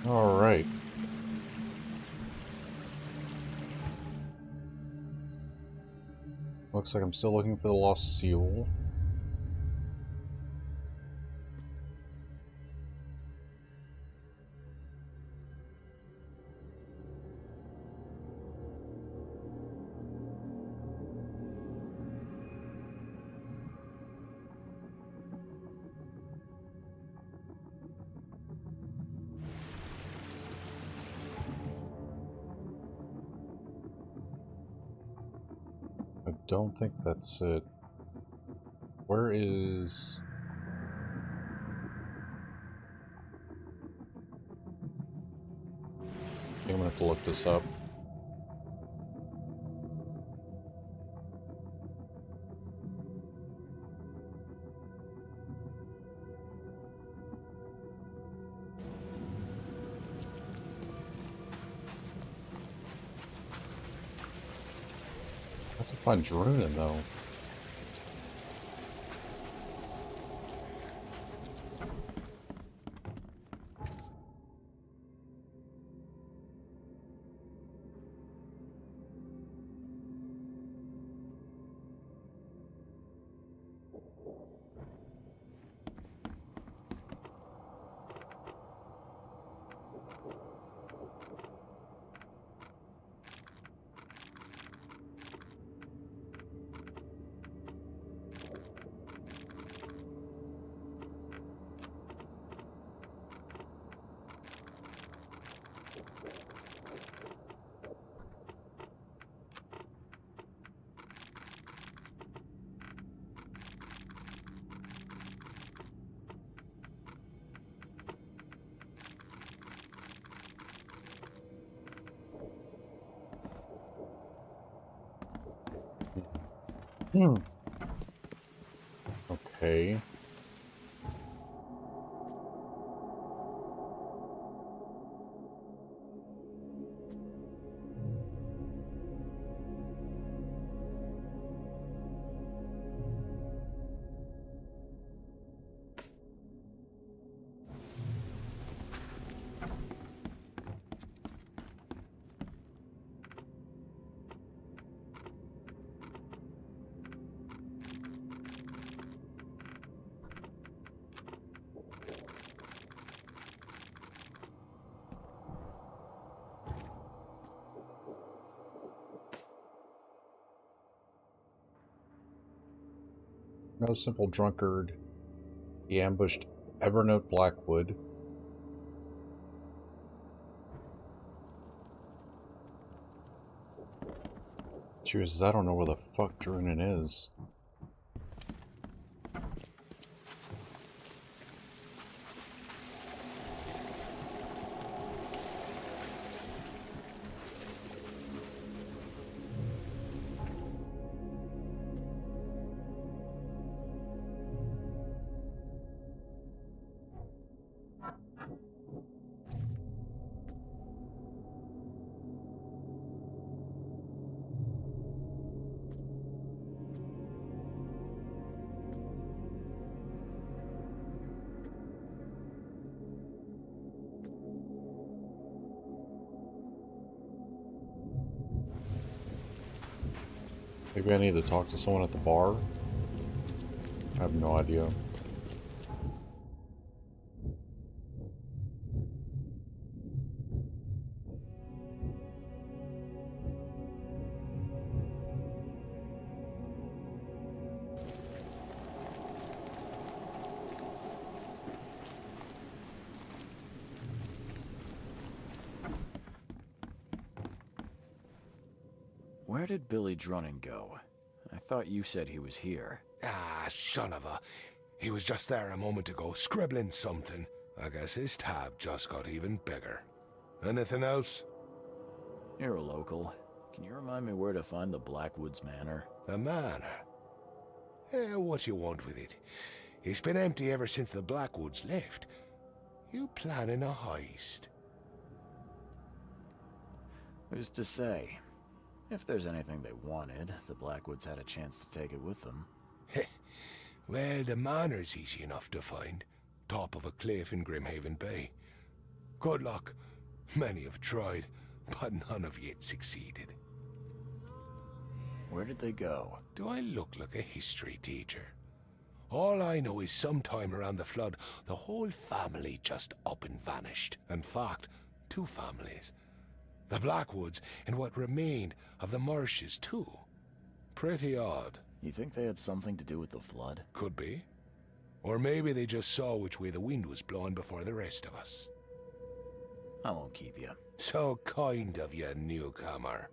All right. Looks like I'm still looking for the lost seal. I don't think that's it. Where is... I think I'm gonna have to look this up. I have to find Drunin, though. Hmm. Okay. No simple drunkard. He ambushed Evernote Blackwood. Jesus, I don't know where the fuck Drunin is. Maybe I need to talk to someone at the bar? I have no idea. Where did Billy Drunin go? I thought you said he was here. Ah, son of a... He was just there a moment ago, scribbling something. I guess his tab just got even bigger. Anything else? You're a local. Can you remind me where to find the Blackwoods Manor? The manor? What you want with it? It's been empty ever since the Blackwoods left. You planning a heist? Who's to say? If there's anything they wanted, the Blackwoods had a chance to take it with them. Well, the manor's easy enough to find. Top of a cliff in Grimhaven Bay. Good luck. Many have tried, but none have yet succeeded. Where did they go? Do I look like a history teacher? All I know is sometime around the flood, the whole family just up and vanished. In fact, 2 families. The Blackwoods and what remained of the marshes, too. Pretty odd. You think they had something to do with the flood? Could be. Or maybe they just saw which way the wind was blowing before the rest of us. I won't keep you. So kind of you, newcomer.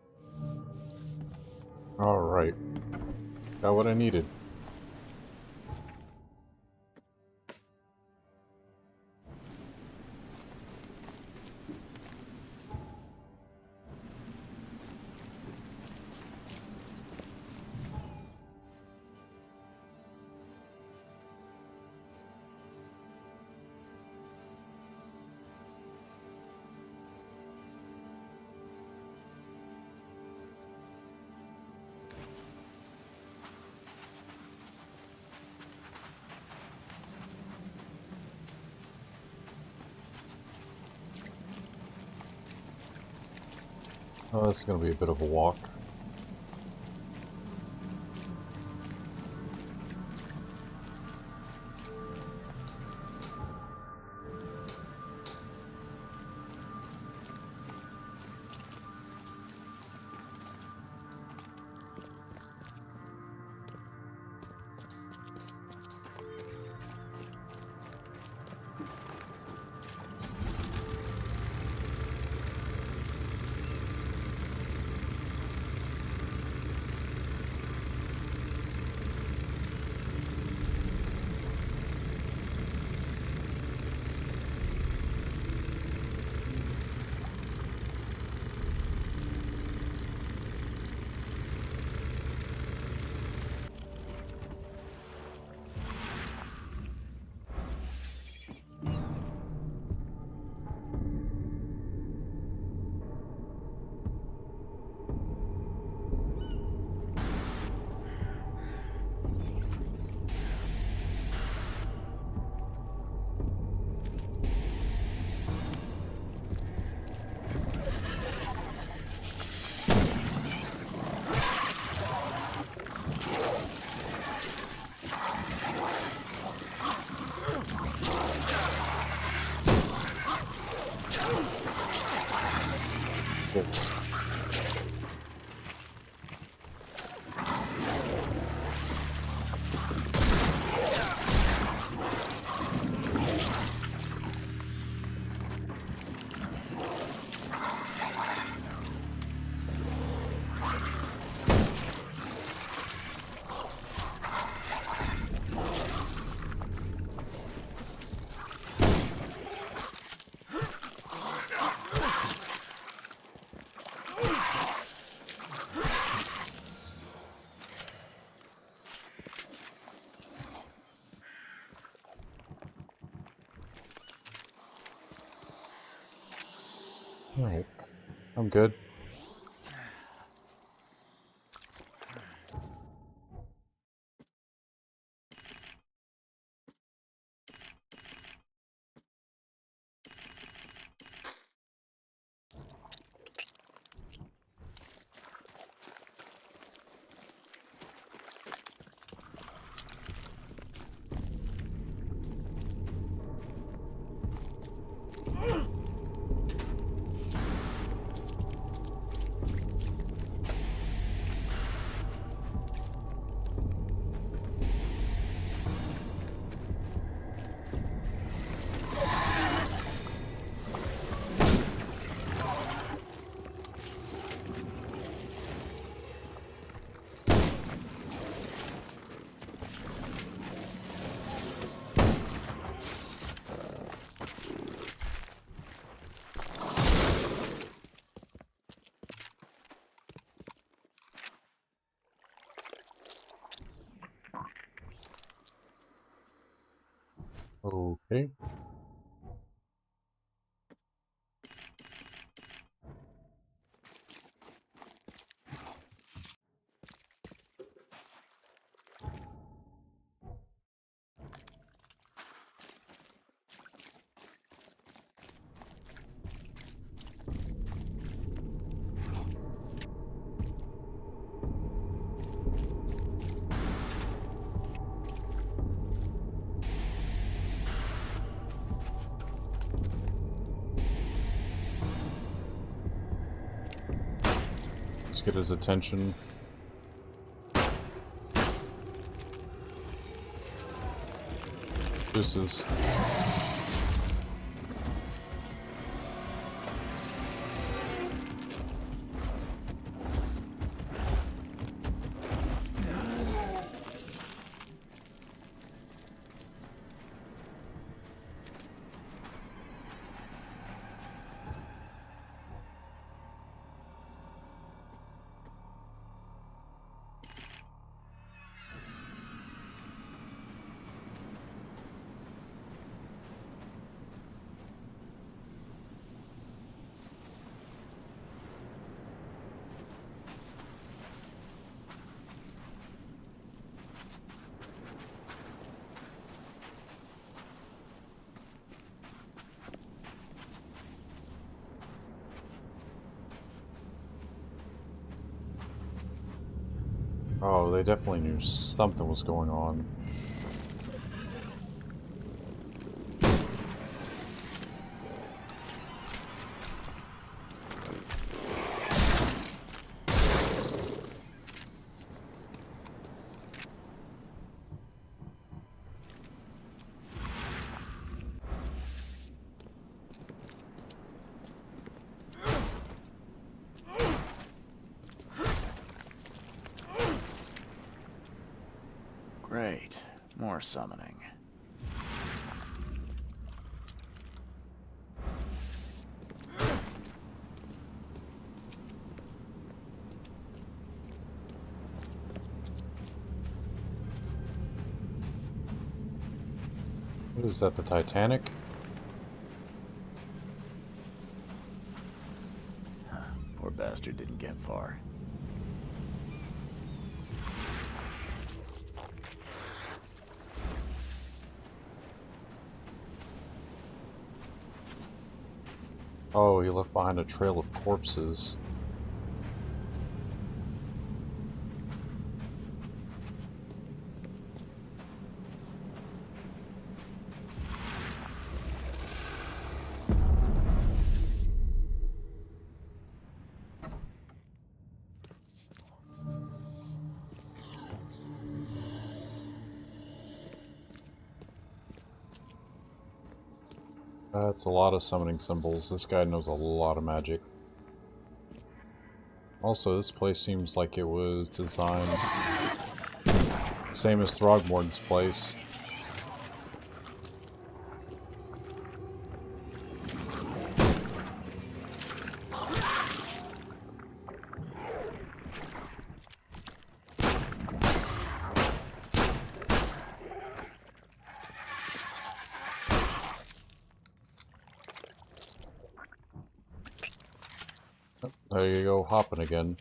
Alright. Got what I needed. Oh, this is going to be a bit of a walk. Oops. Alright, I'm good. Okay. Let's get his attention. Deuces. Oh, they definitely knew something was going on. Great. More summoning. What is that, the Titanic? Poor bastard didn't get far. Oh, he left behind a trail of corpses. That's a lot of summoning symbols. This guy knows a lot of magic. Also, this place seems like it was designed same as Throgmorton's place. There you go, hopping again.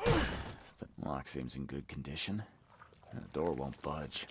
The lock seems in good condition. And the door won't budge.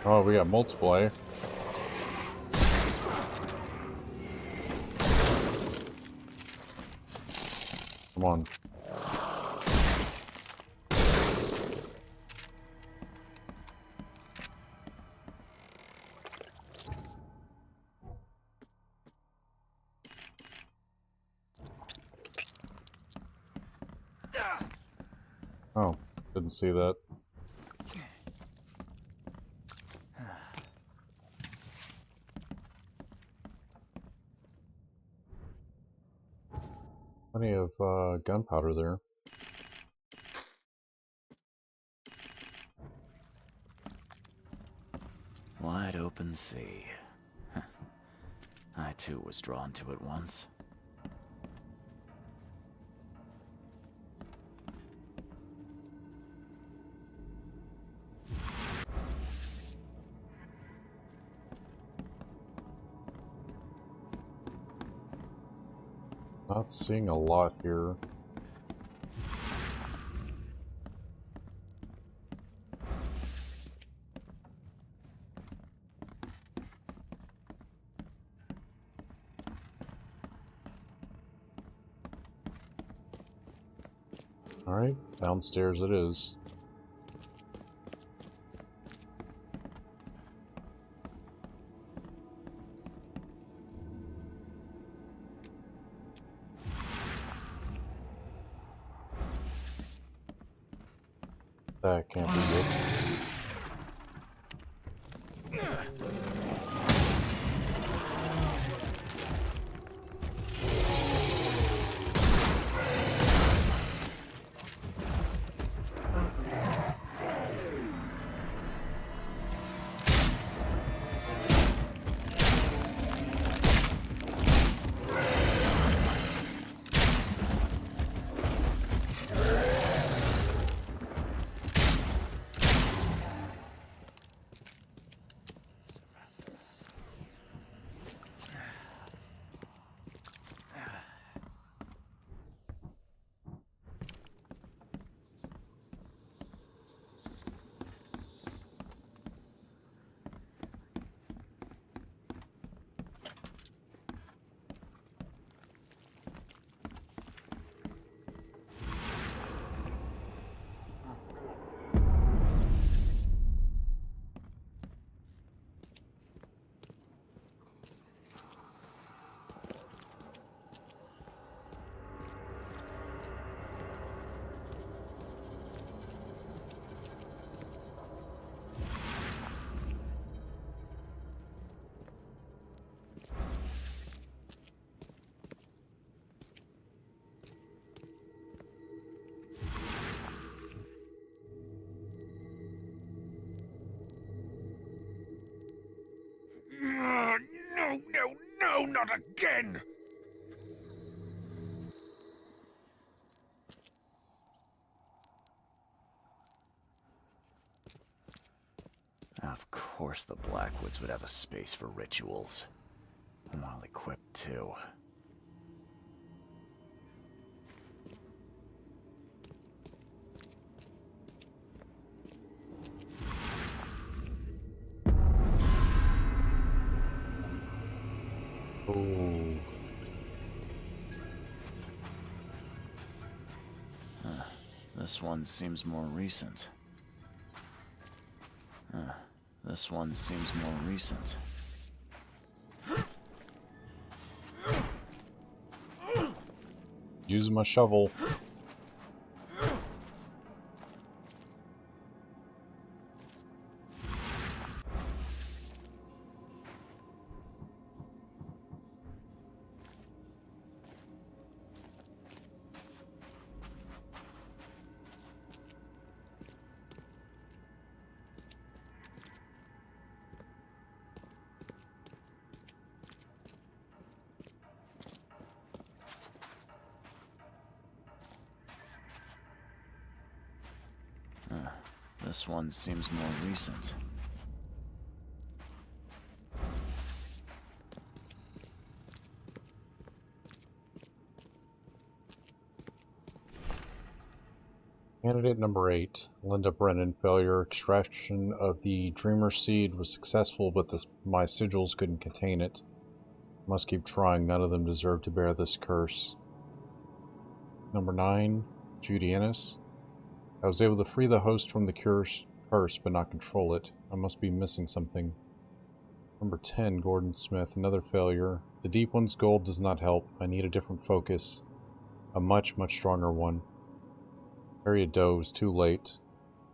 Oh, we got multiple, eh? Come on. Oh, didn't see that. Plenty of gunpowder there. Wide open sea. I too was drawn to it once. Not seeing a lot here. Alright, downstairs it is. That can't be good. No, not again! Of course the Blackwoods would have a space for rituals. Well equipped, too. Ooh. This one seems more recent. This one seems more recent. Use my shovel. This one seems more recent. Candidate number 8, Linda Brennan. Failure. Extraction of the Dreamer Seed was successful, but my sigils couldn't contain it. Must keep trying. None of them deserve to bear this curse. Number 9, Judy Ennis. I was able to free the host from the curse, but not control it. I must be missing something. Number 10, Gordon Smith. Another failure. The Deep One's gold does not help. I need a different focus. A much, much stronger one. Harriet Doe is too late.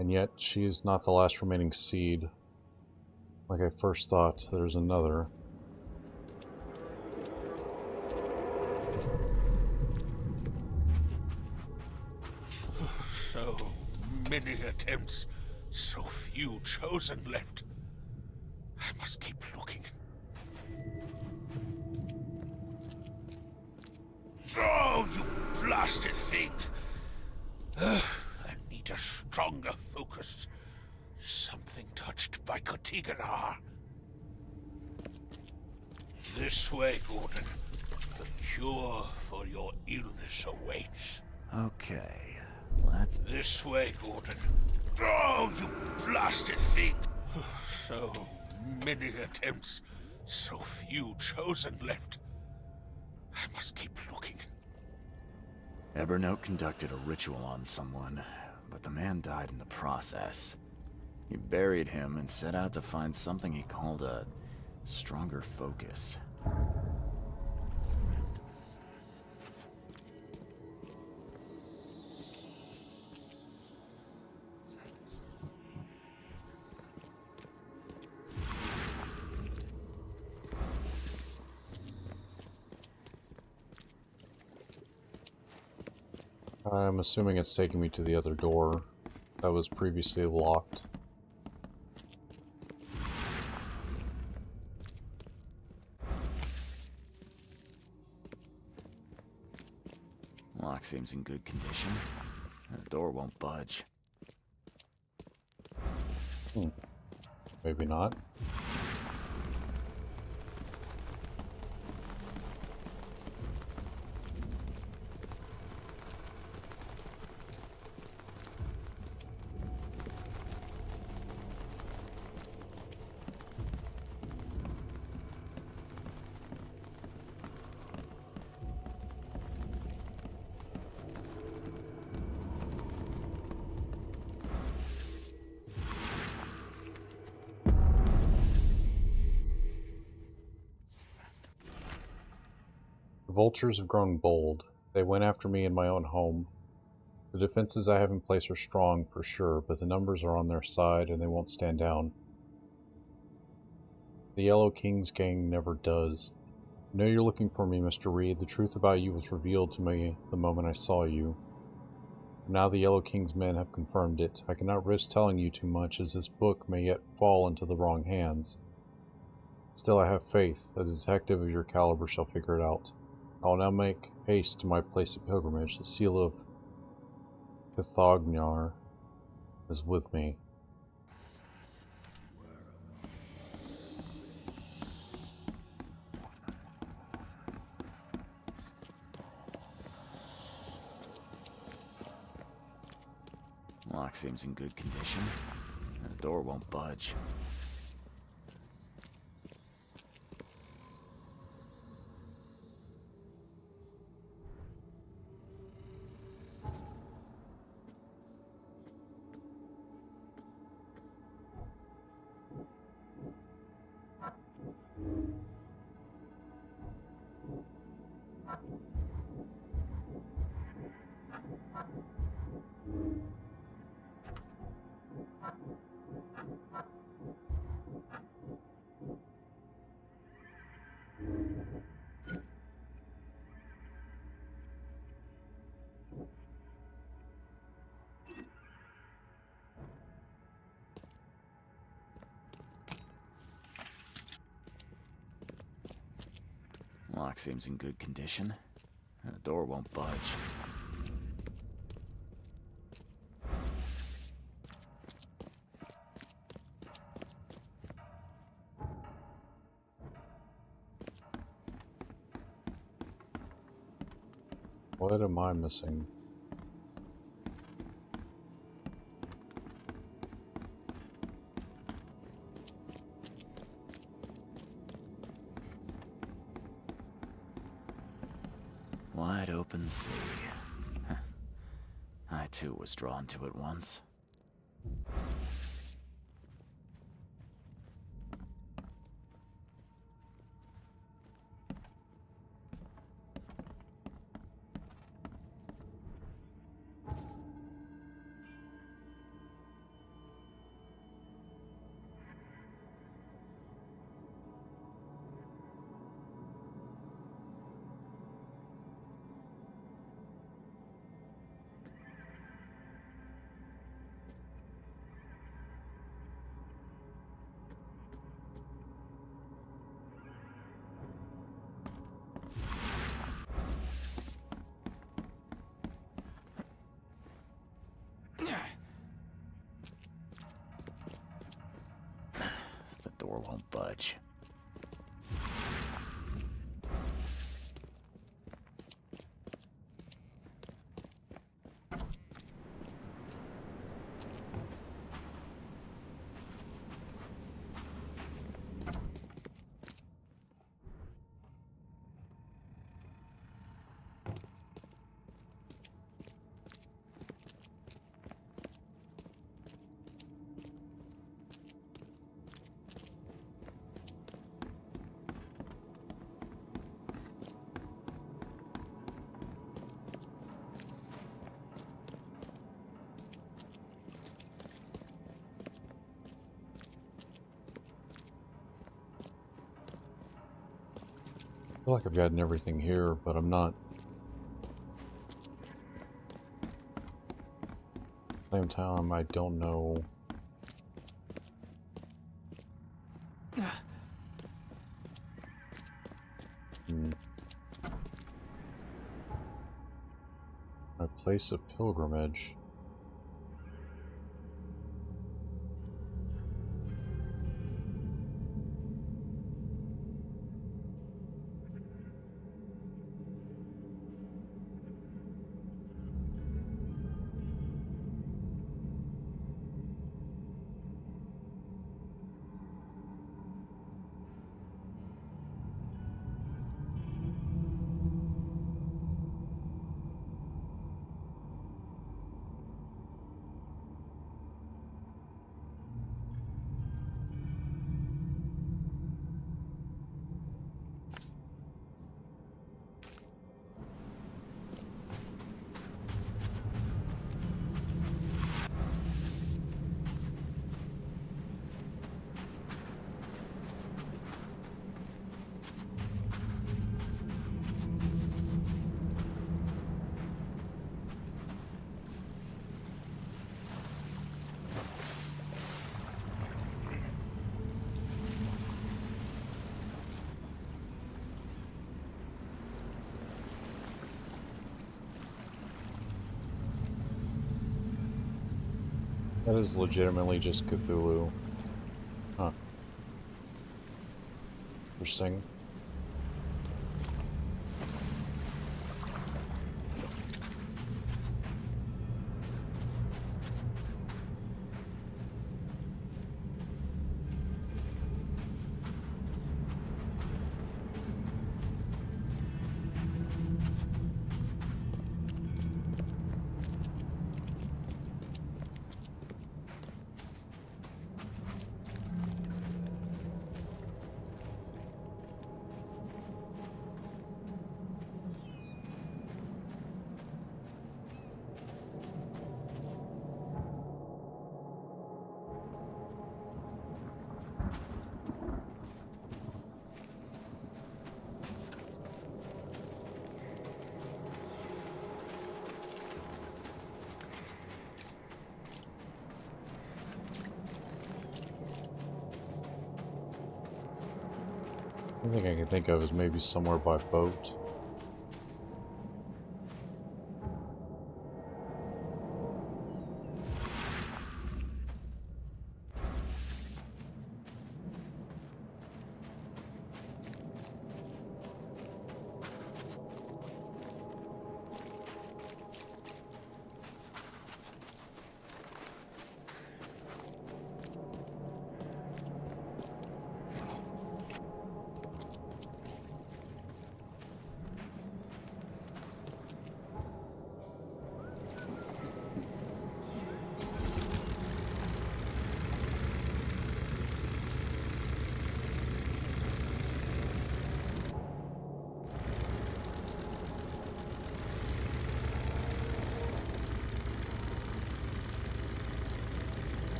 And yet, she is not the last remaining seed. Like I first thought, there's another. So many attempts, so few chosen left. I must keep looking. Oh, you blasted thing! I need a stronger focus. Something touched by Kotiganar. This way, Gordon. The cure for your illness awaits. Okay, let's... This way, Gordon. Oh, you blasted thing! So many attempts, so few chosen left. I must keep looking. Evernote conducted a ritual on someone, but the man died in the process. He buried him and set out to find something he called a stronger focus. I'm assuming it's taking me to the other door that was previously locked. Lock seems in good condition. The door won't budge. Maybe not. The vultures have grown bold. They went after me in my own home. The defenses I have in place are strong, for sure, but the numbers are on their side and they won't stand down. The Yellow King's gang never does. I know you're looking for me, Mr. Reed. The truth about you was revealed to me the moment I saw you. Now the Yellow King's men have confirmed it. I cannot risk telling you too much, as this book may yet fall into the wrong hands. Still, I have faith. A detective of your caliber shall figure it out. I will now make haste to my place of pilgrimage. The seal of Cathognar is with me. Lock seems in good condition. The door won't budge. Lock seems in good condition. The door won't budge. What am I missing? Wide open sea. I too was drawn to it once. The door won't budge. feel like I've gotten everything here, but I'm not. At the same time, I don't know. My place of pilgrimage. That is legitimately just Cthulhu. Huh. Interesting. The only thing I can think of is maybe somewhere by boat.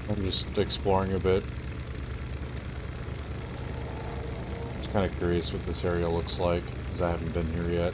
I'm just exploring a bit. Just kind of curious what this area looks like, because I haven't been here yet.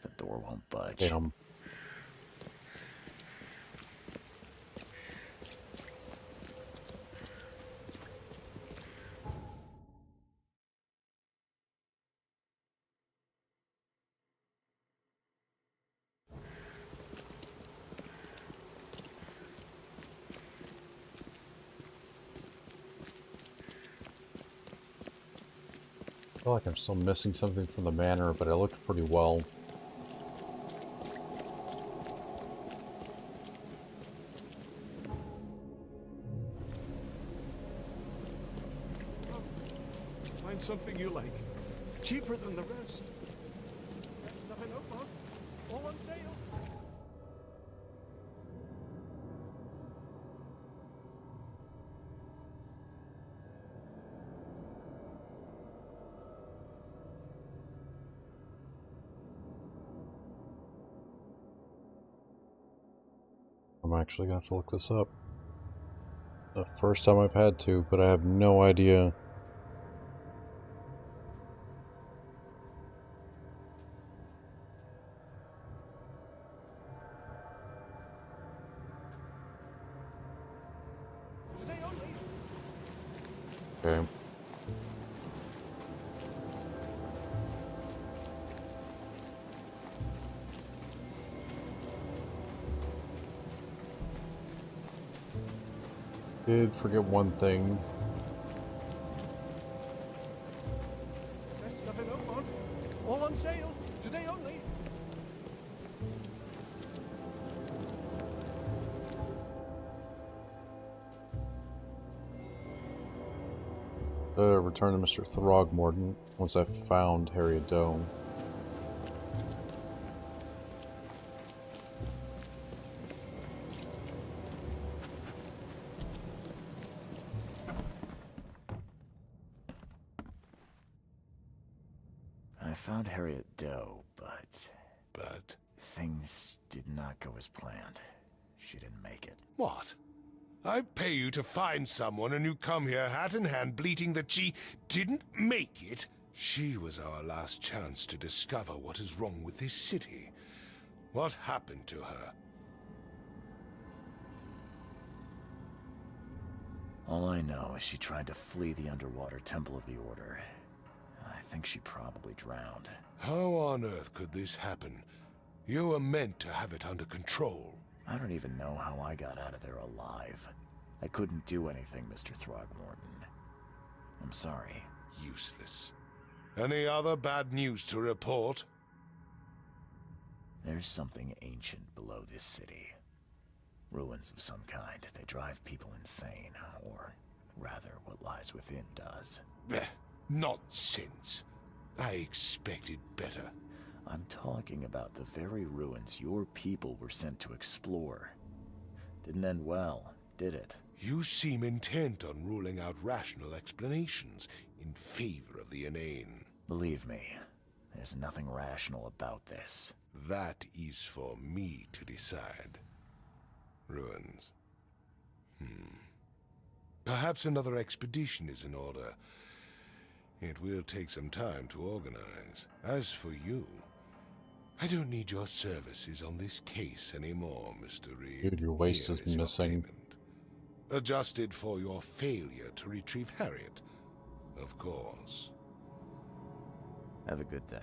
The door won't budge. Damn. I feel like I'm still missing something from the manor, but it looked pretty well. Find something you like. Cheaper than the rest. Best stuff in Oakmont. All on sale. I'm actually gonna have to look this up. The first time I've had to, but I have no idea. Today only. Okay. Did forget one thing. Best stuff in Oakmont. All on sale. Today only. Return to Mr. Throgmorton once I found Harriet Doe. I found Harriet Doe, but But things did not go as planned. She didn't make it. what? I pay you to find someone and you come here hat in hand bleating that she didn't make it? She was our last chance to discover what is wrong with this city. What happened to her? All I know is she tried to flee the underwater Temple of the Order. I think she probably drowned. How on earth could this happen? You were meant to have it under control. I don't even know how I got out of there alive. I couldn't do anything, Mr. Throgmorton. I'm sorry. Useless. Any other bad news to report? There's something ancient below this city. Ruins of some kind. They drive people insane, or rather, what lies within does. Nonsense. I expected better. I'm talking about the very ruins your people were sent to explore. Didn't end well, did it? You seem intent on ruling out rational explanations in favor of the inane. Believe me, there's nothing rational about this. That is for me to decide. Ruins. Perhaps another expedition is in order. It will take some time to organize. As for you, I don't need your services on this case anymore, Mr. Reed. Dude, your waist Here is your missing. payment. Adjusted for your failure to retrieve Harriet, of course. Have a good day.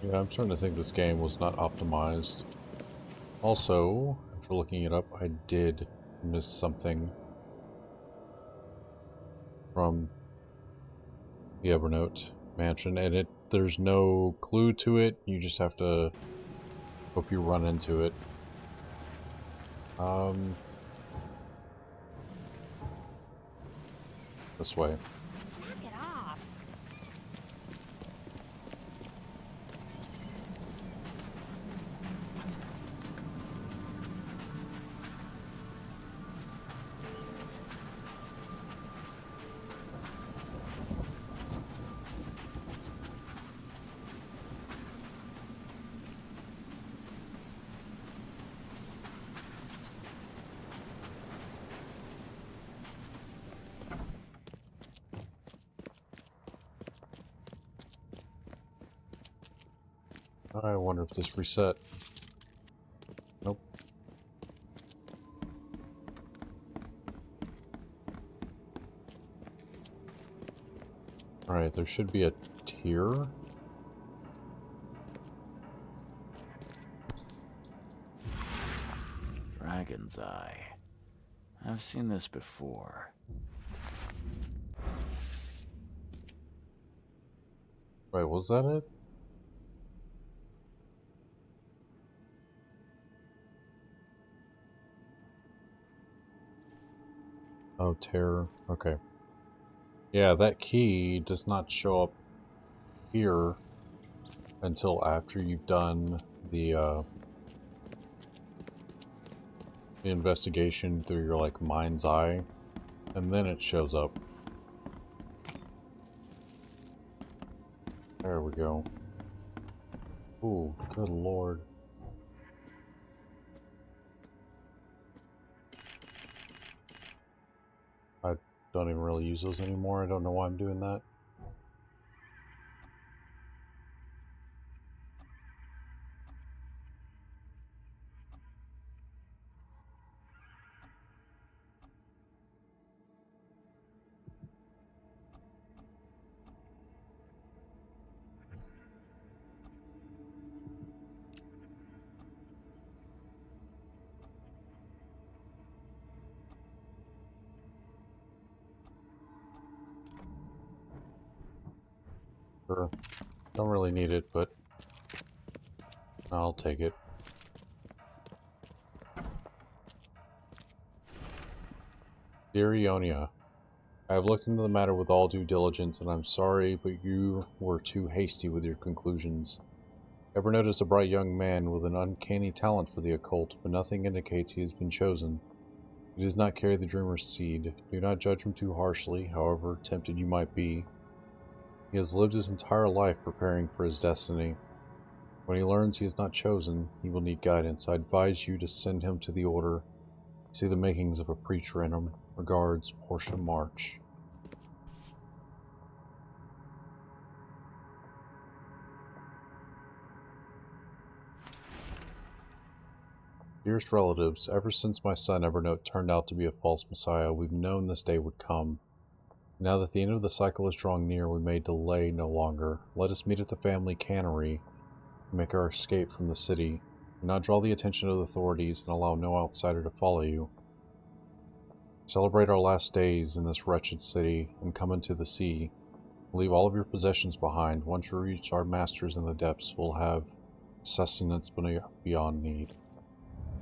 Yeah, I'm starting to think this game was not optimized. Also, after looking it up, I did miss something from the Evernote mansion, and there's no clue to it. You just have to hope you run into it. This way. Knock it off. I wonder if this reset. Nope. Alright, there should be a tier. Dragon's Eye. I've seen this before. Wait, was that it? Oh, terror. Okay. Yeah, that key does not show up here until after you've done the investigation through your, like, mind's eye, and then it shows up. There we go. Ooh, good lord. I don't even really use those anymore. I don't know why I'm doing that. Sure. Don't really need it, but I'll take it. Dear Ionia, I have looked into the matter with all due diligence, and I'm sorry, but you were too hasty with your conclusions. Ever noticed a bright young man with an uncanny talent for the occult, but nothing indicates he has been chosen. He does not carry the dreamer's seed. Do not judge him too harshly, however tempted you might be. He has lived his entire life preparing for his destiny. When he learns he is not chosen, he will need guidance. I advise you to send him to the Order. See the makings of a preacher in him. Regards, Portia March. Dearest relatives, ever since my son Evernote turned out to be a false messiah, we've known this day would come. Now that the end of the cycle is drawing near, we may delay no longer. Let us meet at the family cannery and make our escape from the city. Do not draw the attention of the authorities and allow no outsider to follow you. Celebrate our last days in this wretched city and come into the sea. Leave all of your possessions behind. Once you reach our masters in the depths, we'll have sustenance beyond need.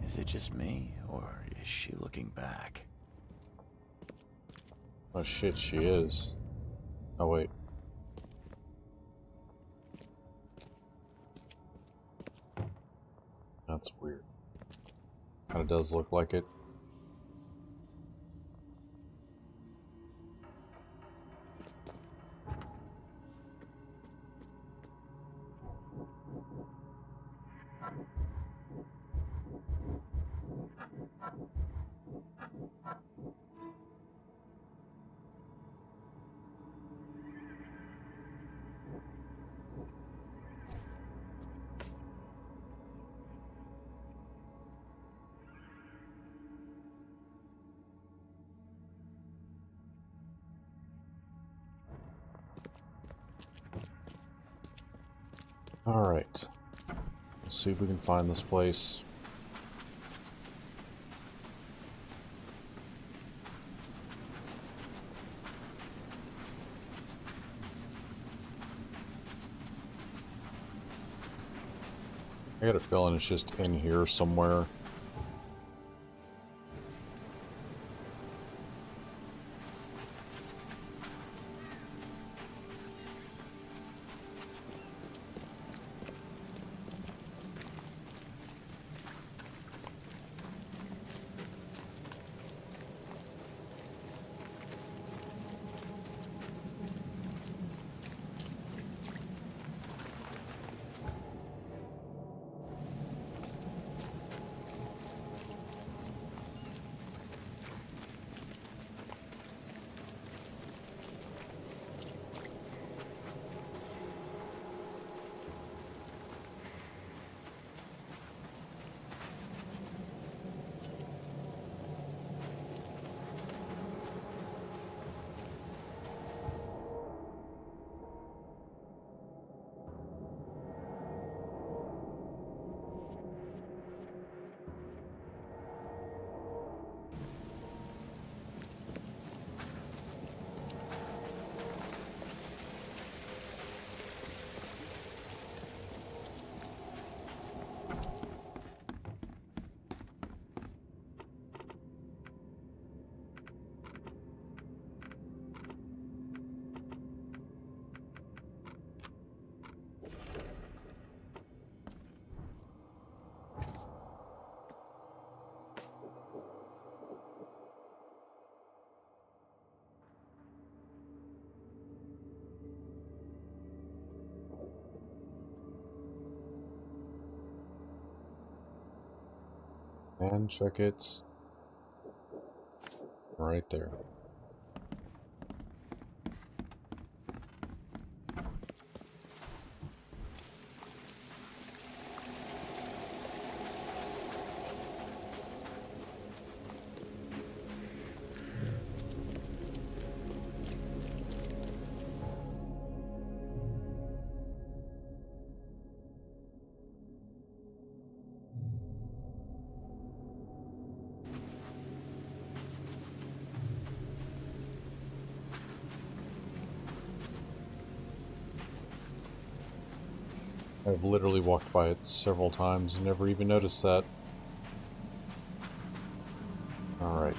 Is it just me, or is she looking back? Oh shit, she is. Oh wait. That's weird. Kinda does look like it. Alright. Let's see if we can find this place. I got a feeling it's just in here somewhere. And check it. Right there. I've literally walked by it several times and never even noticed that. Alright.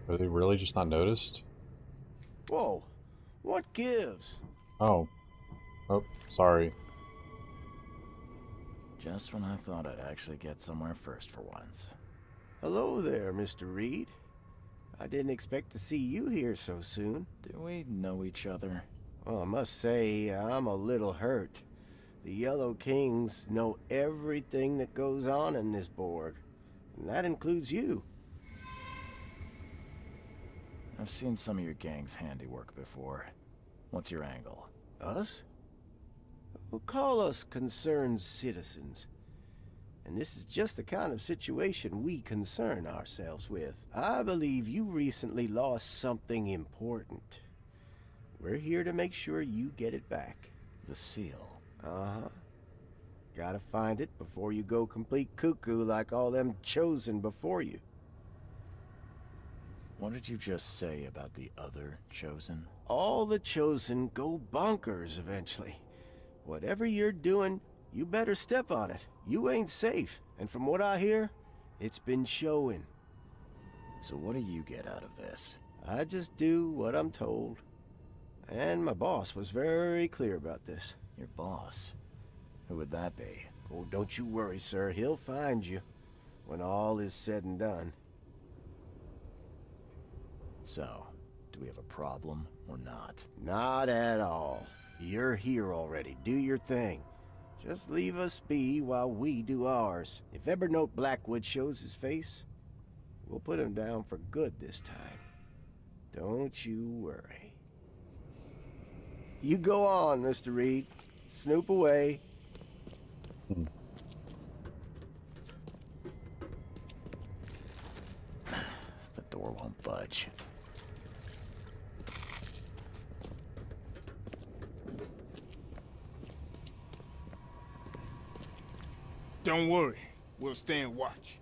Are they really just not noticed? Whoa, what gives? Oh. Oh, sorry. Just when I thought I'd actually get somewhere first for once. Hello there, Mr. Reed. I didn't expect to see you here so soon. Do we know each other? Well, I must say, I'm a little hurt. The Yellow Kings know everything that goes on in this Borg, and that includes you. I've seen some of your gang's handiwork before. What's your angle? Us? Well, call us concerned citizens. And this is just the kind of situation we concern ourselves with. I believe you recently lost something important. We're here to make sure you get it back. The seal. Uh-huh. Gotta find it before you go complete cuckoo like all them chosen before you. What did you just say about the other chosen? All the chosen go bonkers eventually. Whatever you're doing, you better step on it. You ain't safe. And from what I hear, it's been showing. So what do you get out of this? I just do what I'm told. And my boss was very clear about this. Your boss? Who would that be? Oh, don't you worry, sir. He'll find you when all is said and done. So, do we have a problem or not? Not at all. You're here already. Do your thing. Just leave us be while we do ours. If Evernote Blackwood shows his face, we'll put him down for good this time. Don't you worry. You go on, Mr. Reed. Snoop away. The door won't budge. Don't worry, we'll stand watch.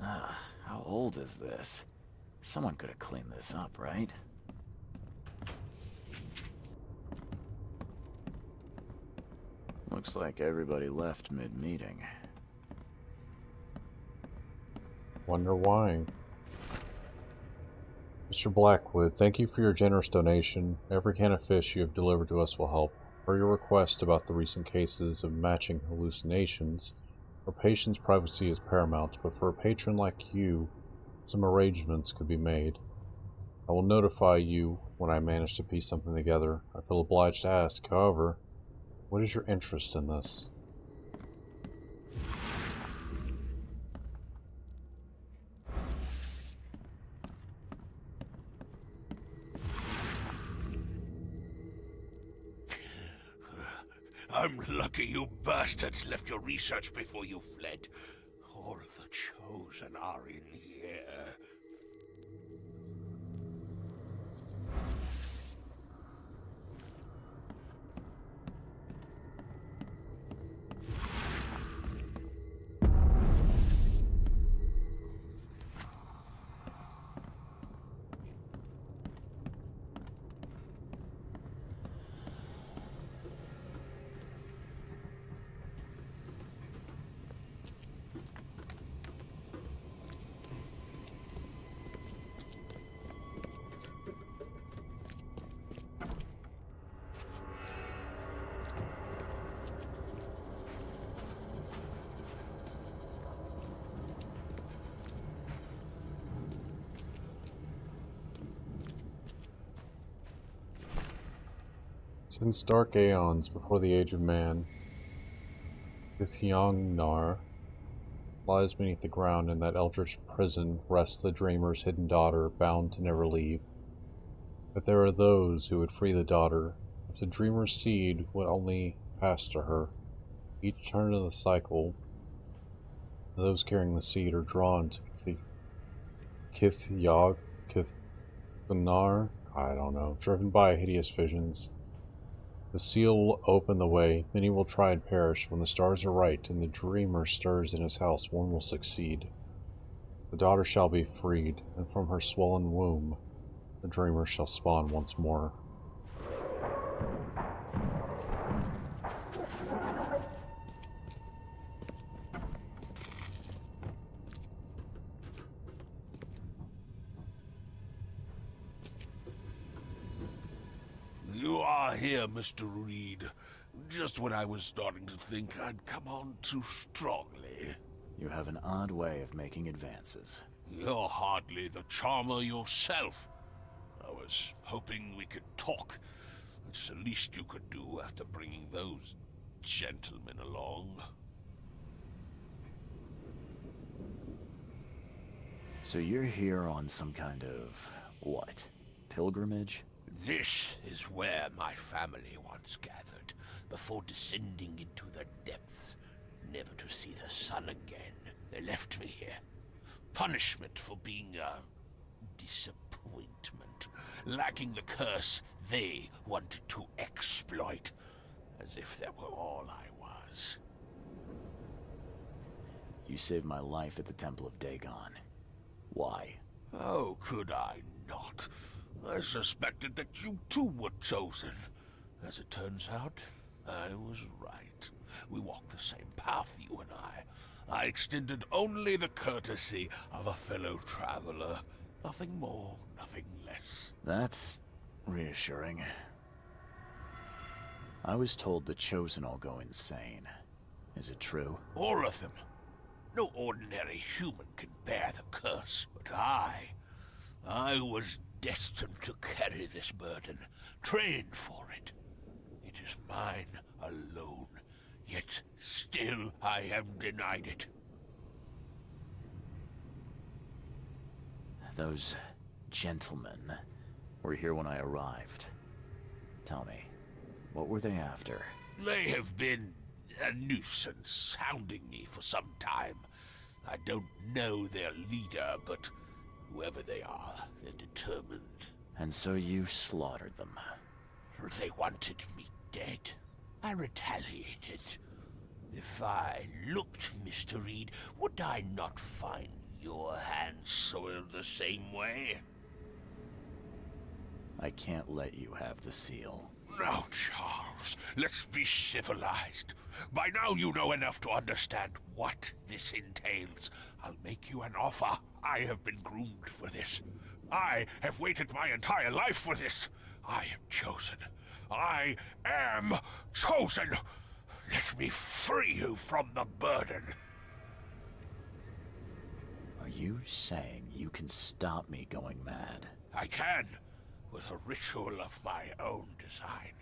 How old is this? Someone could have cleaned this up, right? Looks like everybody left mid-meeting. Wonder why. Mr. Blackwood, thank you for your generous donation. Every can of fish you have delivered to us will help. For your request about the recent cases of matching hallucinations, our patient's privacy is paramount, but for a patron like you, some arrangements could be made. I will notify you when I manage to piece something together. I feel obliged to ask, however, what is your interest in this? I'm lucky you bastards left your research before you fled. All the chosen are in here. Since dark aeons before the age of man, Githyangar lies beneath the ground. In that eldritch prison rests the dreamer's hidden daughter, bound to never leave. But there are those who would free the daughter if the dreamer's seed would only pass to her. Each turn of the cycle, those carrying the seed are drawn to Githyangar, I don't know, driven by hideous visions. The seal will open the way. Many will try and perish. When the stars are right and the dreamer stirs in his house, one will succeed. The daughter shall be freed, and from her swollen womb, the dreamer shall spawn once more. You are here, Mr. Reed. Just when I was starting to think I'd come on too strongly. You have an odd way of making advances. You're hardly the charmer yourself. I was hoping we could talk. It's the least you could do after bringing those gentlemen along. So you're here on some kind of, what, pilgrimage? This is where my family once gathered, before descending into the depths, never to see the sun again. They left me here. Punishment for being a disappointment, lacking the curse they wanted to exploit, as if that were all I was. You saved my life at the Temple of Dagon. Why? Oh, could I not? I suspected that you too were chosen. As it turns out, I was right. We walked the same path, you and I. I extended only the courtesy of a fellow traveler. Nothing more, nothing less. That's reassuring. I was told the Chosen all go insane. Is it true? All of them. No ordinary human can bear the curse, but I was destined to carry this burden, trained for it. It is mine alone, yet still I am denied it. Those gentlemen were here when I arrived. Tell me, what were they after? They have been a nuisance, hounding me for some time. I don't know their leader, but whoever they are, they're determined. And so you slaughtered them. They wanted me dead. I retaliated. If I looked, Mr. Reed, would I not find your hands soiled the same way? I can't let you have the seal. Now, Charles, let's be civilized. By now you know enough to understand what this entails. I'll make you an offer. I have been groomed for this. I have waited my entire life for this. I am chosen. I am chosen. Let me free you from the burden. Are you saying you can stop me going mad? I can, with a ritual of my own design.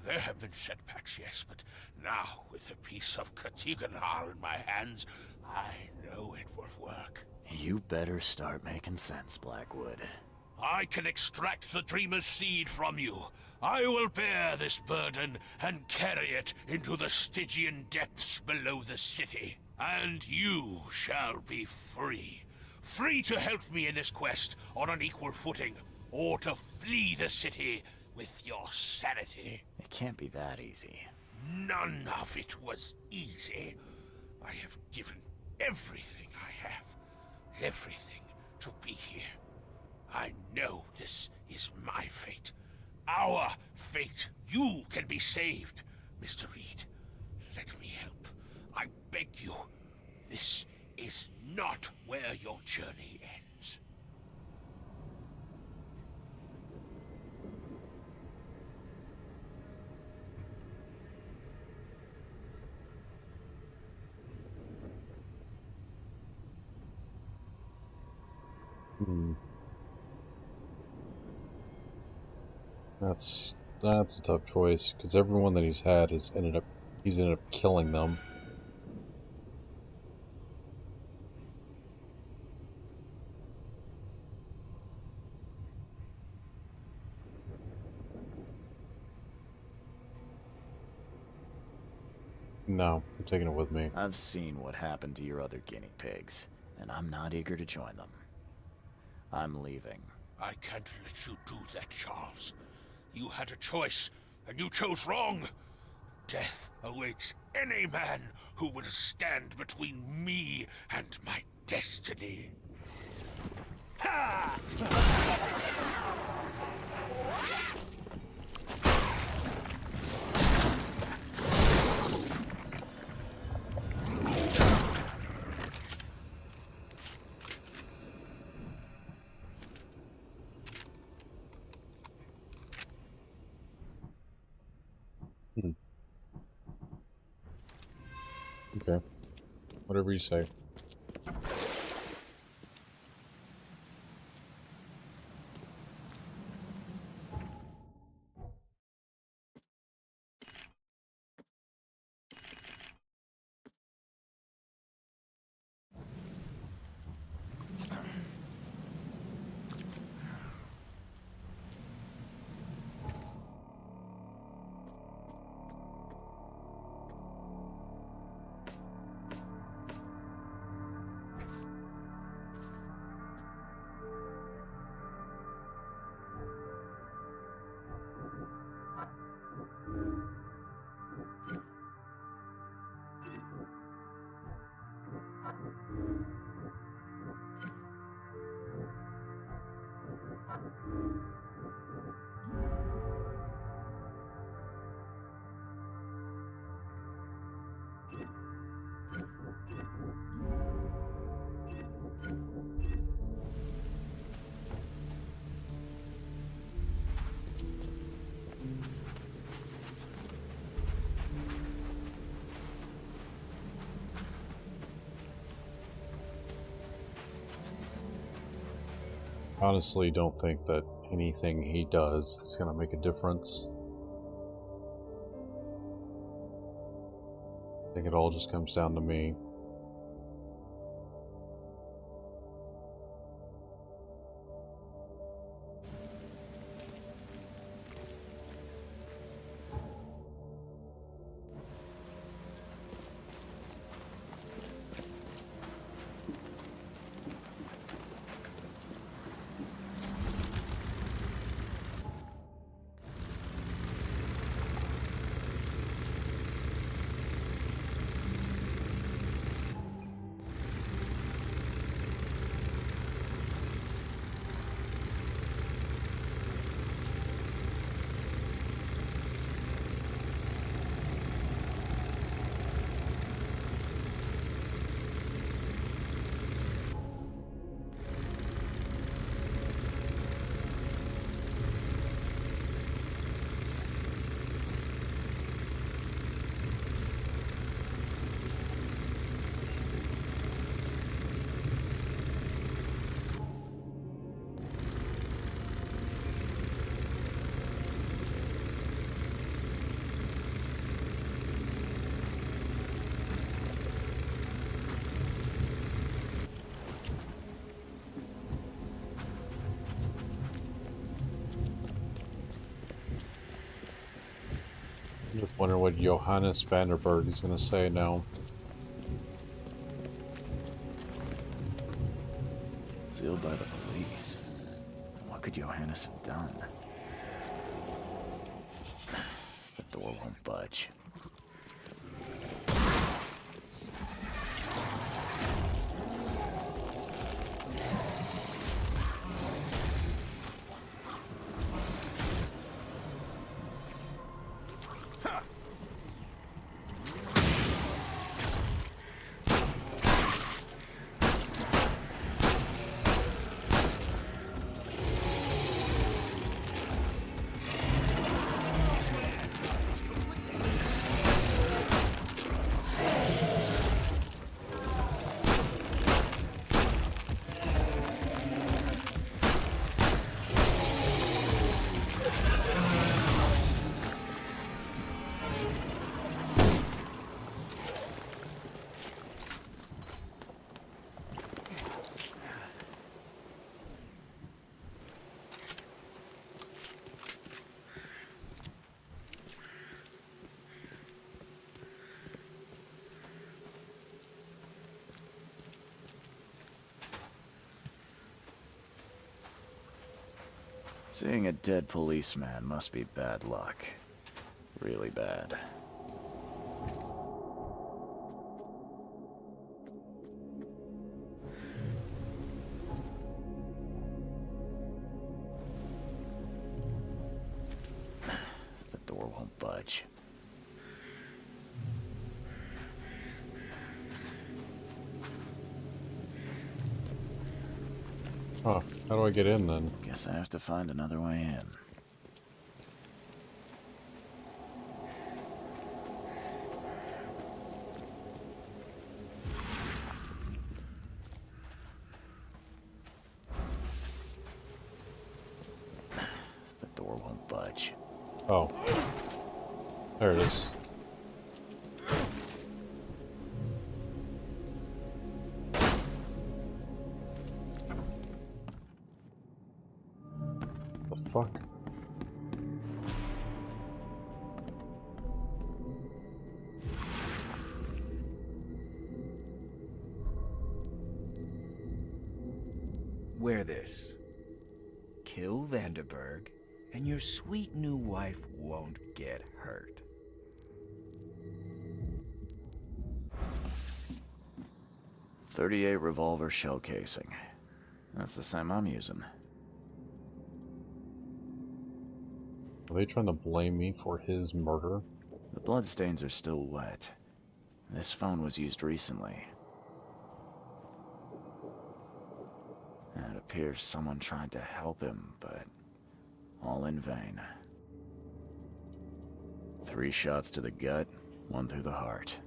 There have been setbacks, yes, but now, with a piece of Katiganar in my hands, I know it will work. You better start making sense, Blackwood. I can extract the Dreamer's seed from you. I will bear this burden and carry it into the Stygian depths below the city. And you shall be free. Free to help me in this quest on an equal footing, or to flee the city with your sanity. It can't be that easy. None of it was easy. I have given everything I have. Everything to be here. I know this is my fate. Our fate. You can be saved, Mr. Reed. Let me help. I beg you. This is not where your journey ends. That's That's a tough choice, because everyone that he's had he's ended up killing them. No, I'm taking it with me. I've seen what happened to your other guinea pigs, and I'm not eager to join them. I'm leaving. I can't let you do that, Charles. You had a choice, and you chose wrong. Death awaits any man who will stand between me and my destiny. Ha! Okay. Whatever you say. Honestly, don't think that anything he does is going to make a difference. I think it all just comes down to me. I'm just wondering what Johannes Vanderberg is going to say now. Sealed by the police. What could Johannes have done? The door won't budge. Seeing a dead policeman must be bad luck. Really bad. The door won't budge. Huh. How do I get in then? Guess I have to find another way in. The door won't budge. Oh. There it is. The fuck? Wear this. Kill Vanderberg, and your sweet new wife won't get hurt. .38 revolver shell casing. That's the same I'm using. Are they trying to blame me for his murder? The bloodstains are still wet. This phone was used recently. It appears someone tried to help him, but all in vain. 3 shots to the gut, 1 through the heart.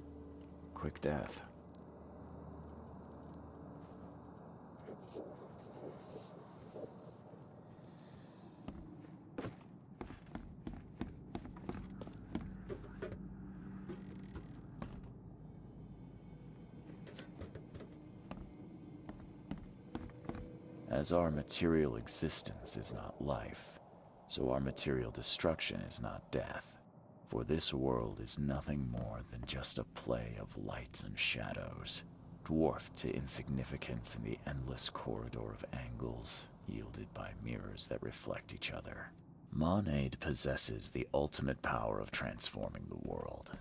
Quick death. As our material existence is not life, so our material destruction is not death. For this world is nothing more than just a play of lights and shadows, dwarfed to insignificance in the endless corridor of angles yielded by mirrors that reflect each other. Monade possesses the ultimate power of transforming the world.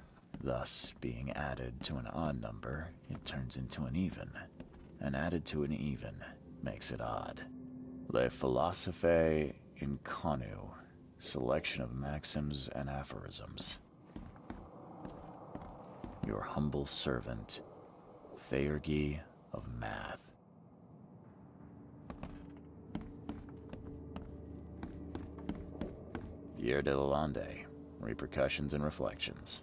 Thus, being added to an odd number, it turns into an even, and added to an even makes it odd. Le philosophe inconu, selection of maxims and aphorisms. Your humble servant, Theurgy of Math. Pierre de Lalande, repercussions and reflections.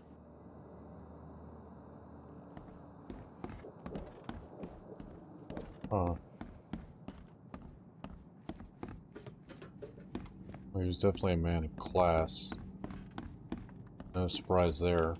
Huh. Well, he was definitely a man of class. No surprise there.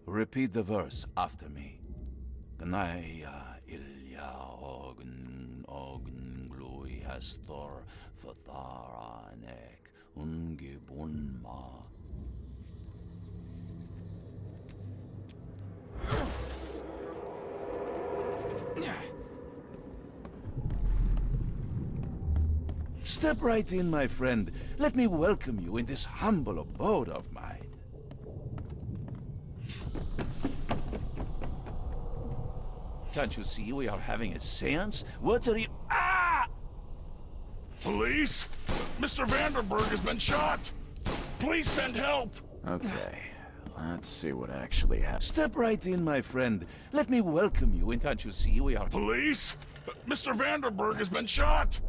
Repeat the verse after me. Gnaya ilya ogn glui hastor fatharanek ungibunma. Step right in, my friend. Let me welcome you in this humble abode of mine. Can't you see we are having a seance? What are you— Ah! Police? Mr. Vanderberg has been shot! Please send help! Okay, let's see what actually happened. Step right in, my friend. Let me welcome you in. Can't you see we are— Police? Mr. Vanderberg has been shot!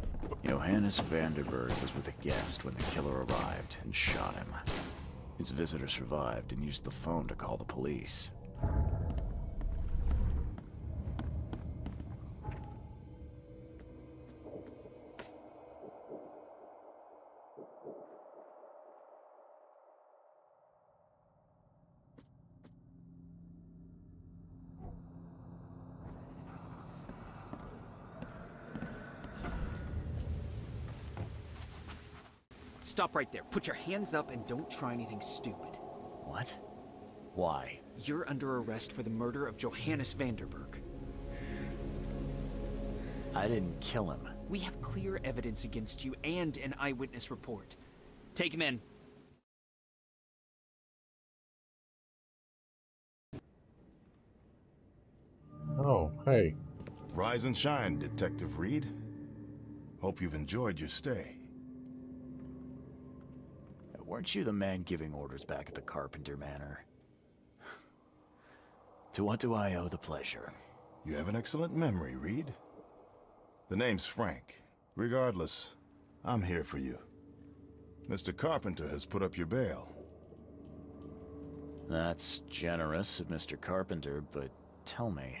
Johannes Vanderberg was with a guest when the killer arrived and shot him. His visitor survived and used the phone to call the police. Stop right there. Put your hands up and don't try anything stupid. What? Why? You're under arrest for the murder of Johannes Vanderberg. I didn't kill him. We have clear evidence against you and an eyewitness report. Take him in. Oh, hey. Rise and shine, Detective Reed. Hope you've enjoyed your stay. Weren't you the man giving orders back at the Carpenter Manor? To what do I owe the pleasure? You have an excellent memory, Reed. The name's Frank. Regardless, I'm here for you. Mr. Carpenter has put up your bail. That's generous of Mr. Carpenter, but tell me,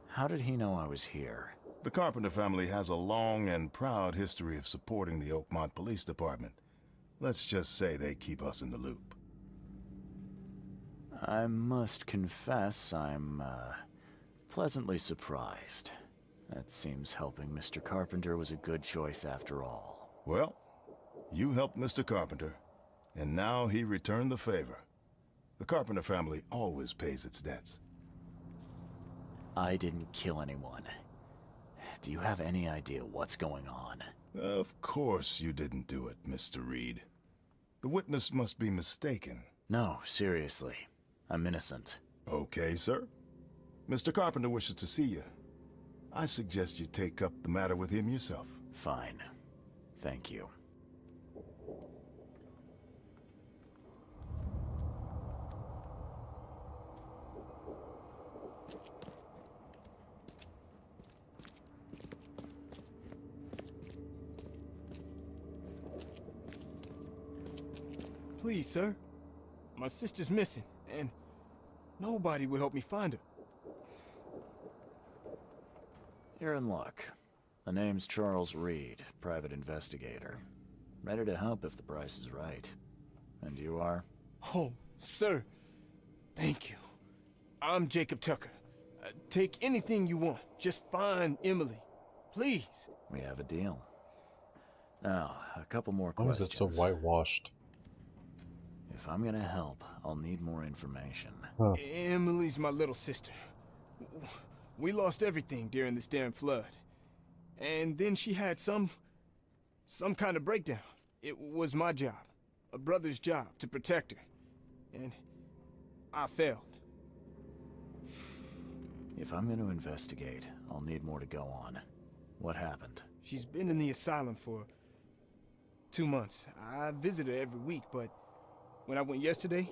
how did he know I was here? The Carpenter family has a long and proud history of supporting the Oakmont Police Department. Let's just say they keep us in the loop. I must confess I'm, pleasantly surprised. That seems helping Mr. Carpenter was a good choice after all. Well, you helped Mr. Carpenter, and now he returned the favor. The Carpenter family always pays its debts. I didn't kill anyone. Do you have any idea what's going on? Of course you didn't do it, Mr. Reed. The witness must be mistaken. No, seriously. I'm innocent. Okay, sir. Mr. Carpenter wishes to see you. I suggest you take up the matter with him yourself. Fine. Thank you. Please, sir. My sister's missing, and nobody will help me find her. You're in luck. The name's Charles Reed, private investigator. Ready to help if the price is right. And you are? Oh, sir. Thank you. I'm Jacob Tucker. Take anything you want. Just find Emily. Please. We have a deal. Now, a couple more Why is questions. it so whitewashed? If I'm gonna help, I'll need more information. Huh. Emily's my little sister. We lost everything during this damn flood. And then she had some kind of breakdown. It was my job, a brother's job, to protect her. And I failed. If I'm gonna investigate, I'll need more to go on. What happened? She's been in the asylum for 2 months. I visit her every week, but when I went yesterday,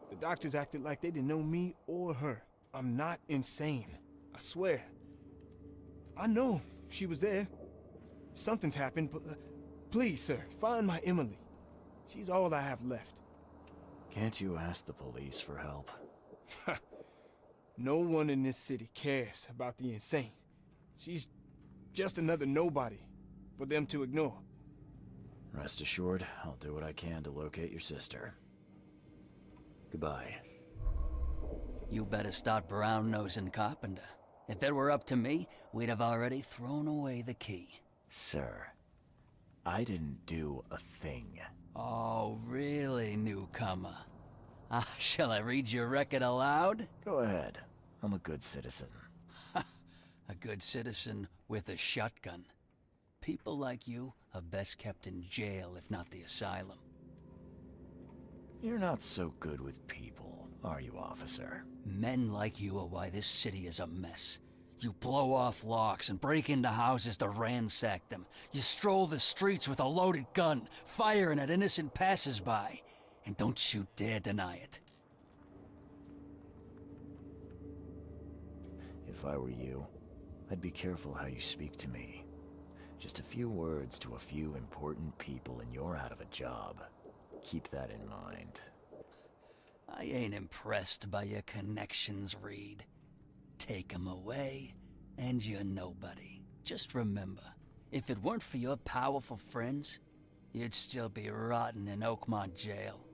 the doctors acted like they didn't know me or her. I'm not insane, I swear. I know she was there. Something's happened, but please, sir, find my Emily. She's all I have left. Can't you ask the police for help? No one in this city cares about the insane. She's just another nobody for them to ignore. Rest assured, I'll do what I can to locate your sister. Goodbye. You better start brown-nosing Carpenter. If it were up to me, we'd have already thrown away the key. Sir, I didn't do a thing. Oh, really, newcomer? Shall I read your record aloud? Go ahead. I'm a good citizen. A good citizen with a shotgun. People like you are best kept in jail, if not the asylum. You're not so good with people, are you, officer? Men like you are why this city is a mess. You blow off locks and break into houses to ransack them. You stroll the streets with a loaded gun, firing at innocent passers-by. And don't you dare deny it. If I were you, I'd be careful how you speak to me. Just a few words to a few important people and you're out of a job. Keep that in mind. ain't impressed by your connections, Reed. Take 'em away, and you're nobody. Just remember, if it weren't for your powerful friends, you'd still be rotting in Oakmont jail.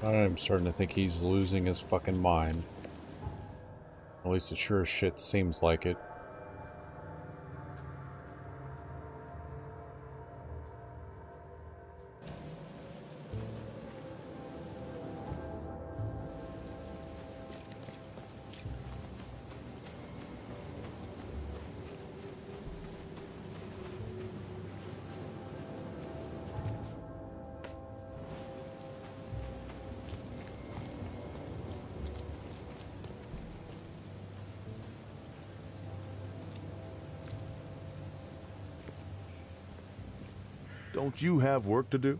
I'm starting to think he's losing his fucking mind. At least it sure as shit seems like it. Don't you have work to do?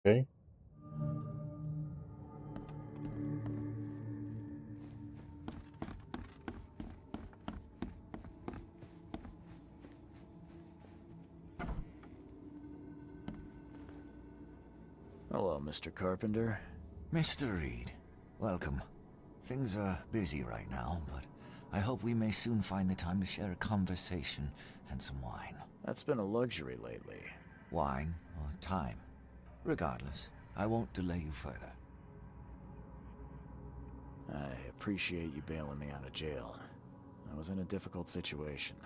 Okay. Hello, Mr. Carpenter. Mr. Reed, welcome. Things are busy right now, but I hope we may soon find the time to share a conversation and some wine. That's been a luxury lately. Wine or time. Regardless, I won't delay you further. I appreciate you bailing me out of jail. I was in a difficult situation.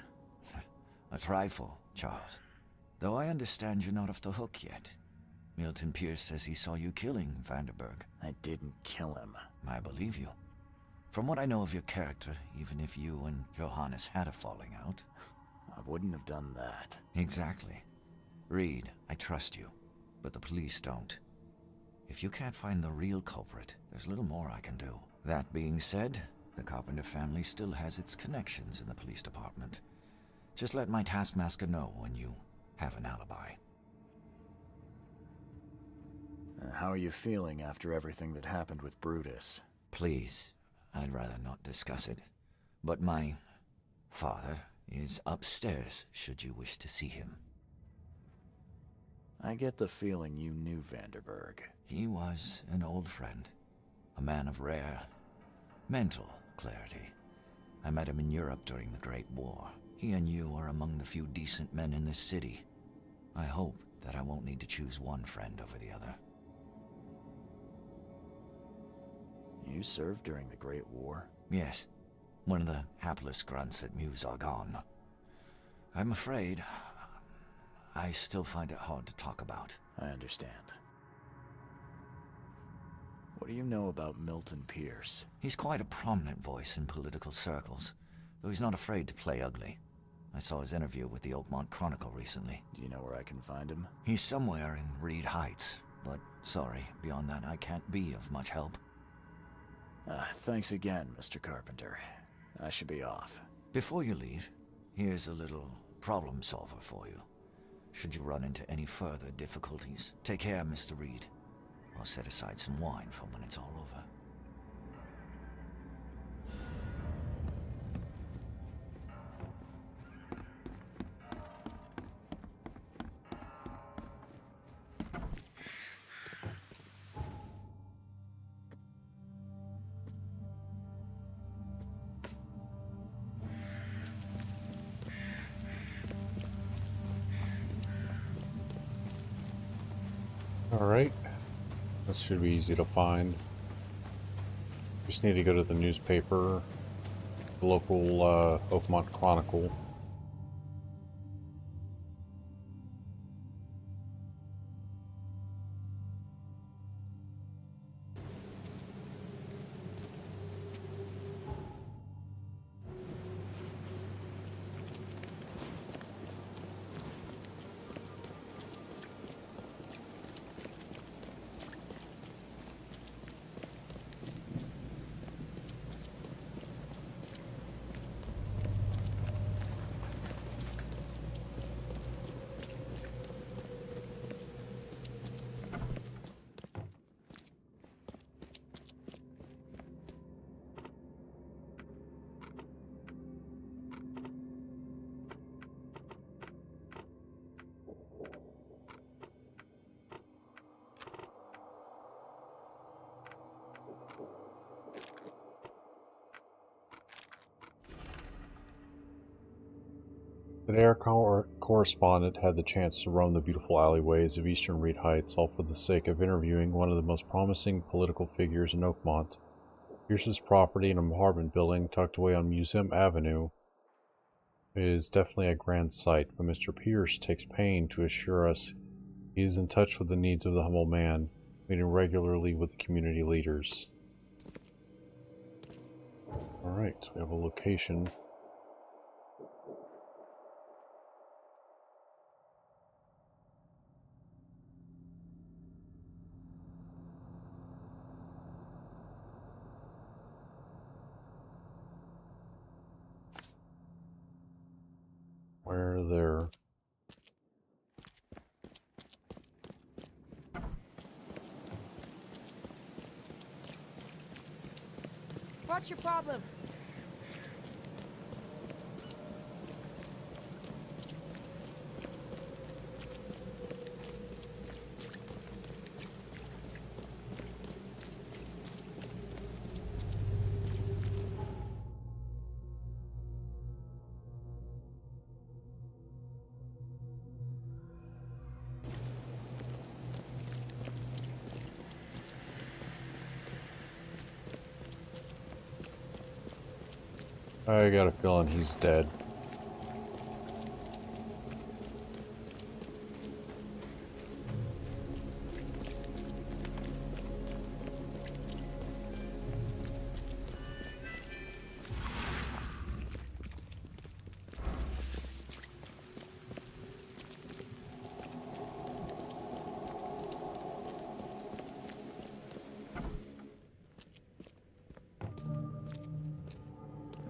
A trifle, Charles. Though I understand you're not off the hook yet. Milton Pierce says he saw you killing Vanderberg. I didn't kill him. I believe you. From what I know of your character, even if you and Johannes had a falling out... I wouldn't have done that. Exactly. Reed, I trust you, but the police don't. If you can't find the real culprit, there's little more I can do. That being said, the Carpenter family still has its connections in the police department. Just let my taskmaster know when you have an alibi. How are you feeling after everything that happened with Brutus? Please, I'd rather not discuss it. But my father is upstairs, should you wish to see him. I get the feeling you knew Vanderberg. He was an old friend. A man of rare mental clarity. I met him in Europe during the Great War. He and you are among the few decent men in this city. I hope that I won't need to choose one friend over the other. You served during the Great War? Yes. One of the hapless grunts at Meuse Argonne. I'm afraid I still find it hard to talk about. I understand. What do you know about Milton Pierce? He's quite a prominent voice in political circles, though he's not afraid to play ugly. I saw his interview with the Oakmont Chronicle recently. Do you know where I can find him? He's somewhere in Reed Heights, but sorry, beyond that I can't be of much help. Thanks again, Mr. Carpenter. I should be off. Before you leave, here's a little problem solver for you. Should you run into any further difficulties, take care, Mr. Reed. I'll set aside some wine for when it's all over. Alright. This should be easy to find. Just need to go to the newspaper, the local Oakmont Chronicle. The air correspondent had the chance to roam the beautiful alleyways of Eastern Reed Heights, all for the sake of interviewing one of the most promising political figures in Oakmont. Pierce's property in an apartment building tucked away on Museum Avenue is definitely a grand sight, but Mr. Pierce takes pain to assure us he is in touch with the needs of the humble man, meeting regularly with the community leaders. Alright, we have a location. Where there? What's your problem? I got a feeling he's dead.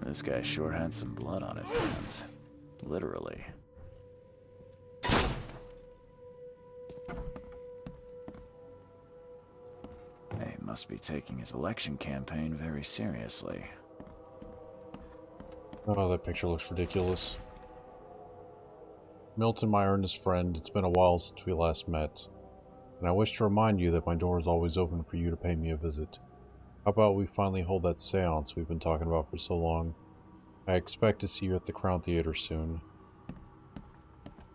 This guy sure had some blood on his hands. Literally. He must be taking his election campaign very seriously. Oh, that picture looks ridiculous. Milton, my earnest friend, it's been a while since we last met, and I wish to remind you that my door is always open for you to pay me a visit. How about we finally hold that seance we've been talking about for so long? I expect to see you at the Crown Theater soon.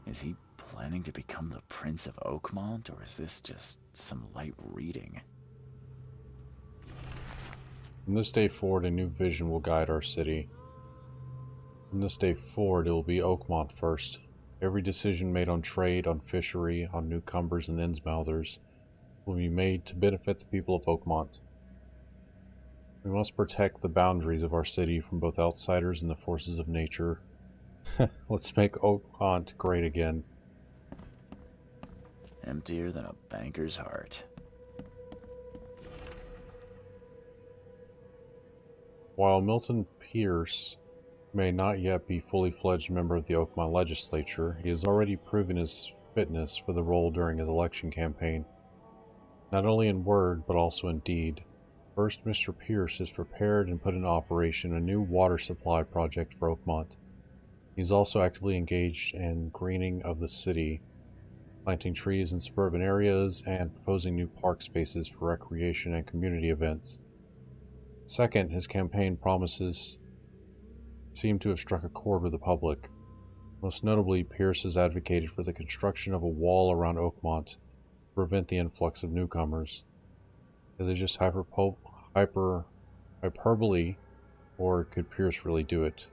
Is he planning to become the Prince of Oakmont, or is this just some light reading? From this day forward, a new vision will guide our city. From this day forward, it will be Oakmont first. Every decision made on trade, on fishery, on newcomers and Innsmouthers will be made to benefit the people of Oakmont. We must protect the boundaries of our city from both outsiders and the forces of nature. Let's make Oakmont great again. Emptier than a banker's heart. While Milton Pierce may not yet be fully fledged member of the Oakmont legislature, he has already proven his fitness for the role during his election campaign, not only in word but also in deed. First, Mr. Pierce has prepared and put into operation a new water supply project for Oakmont. He is also actively engaged in greening of the city, planting trees in suburban areas and proposing new park spaces for recreation and community events. Second, his campaign promises seem to have struck a chord with the public. Most notably, Pierce has advocated for the construction of a wall around Oakmont, prevent the influx of newcomers. Is it just hyperbole, or could Pierce really do it?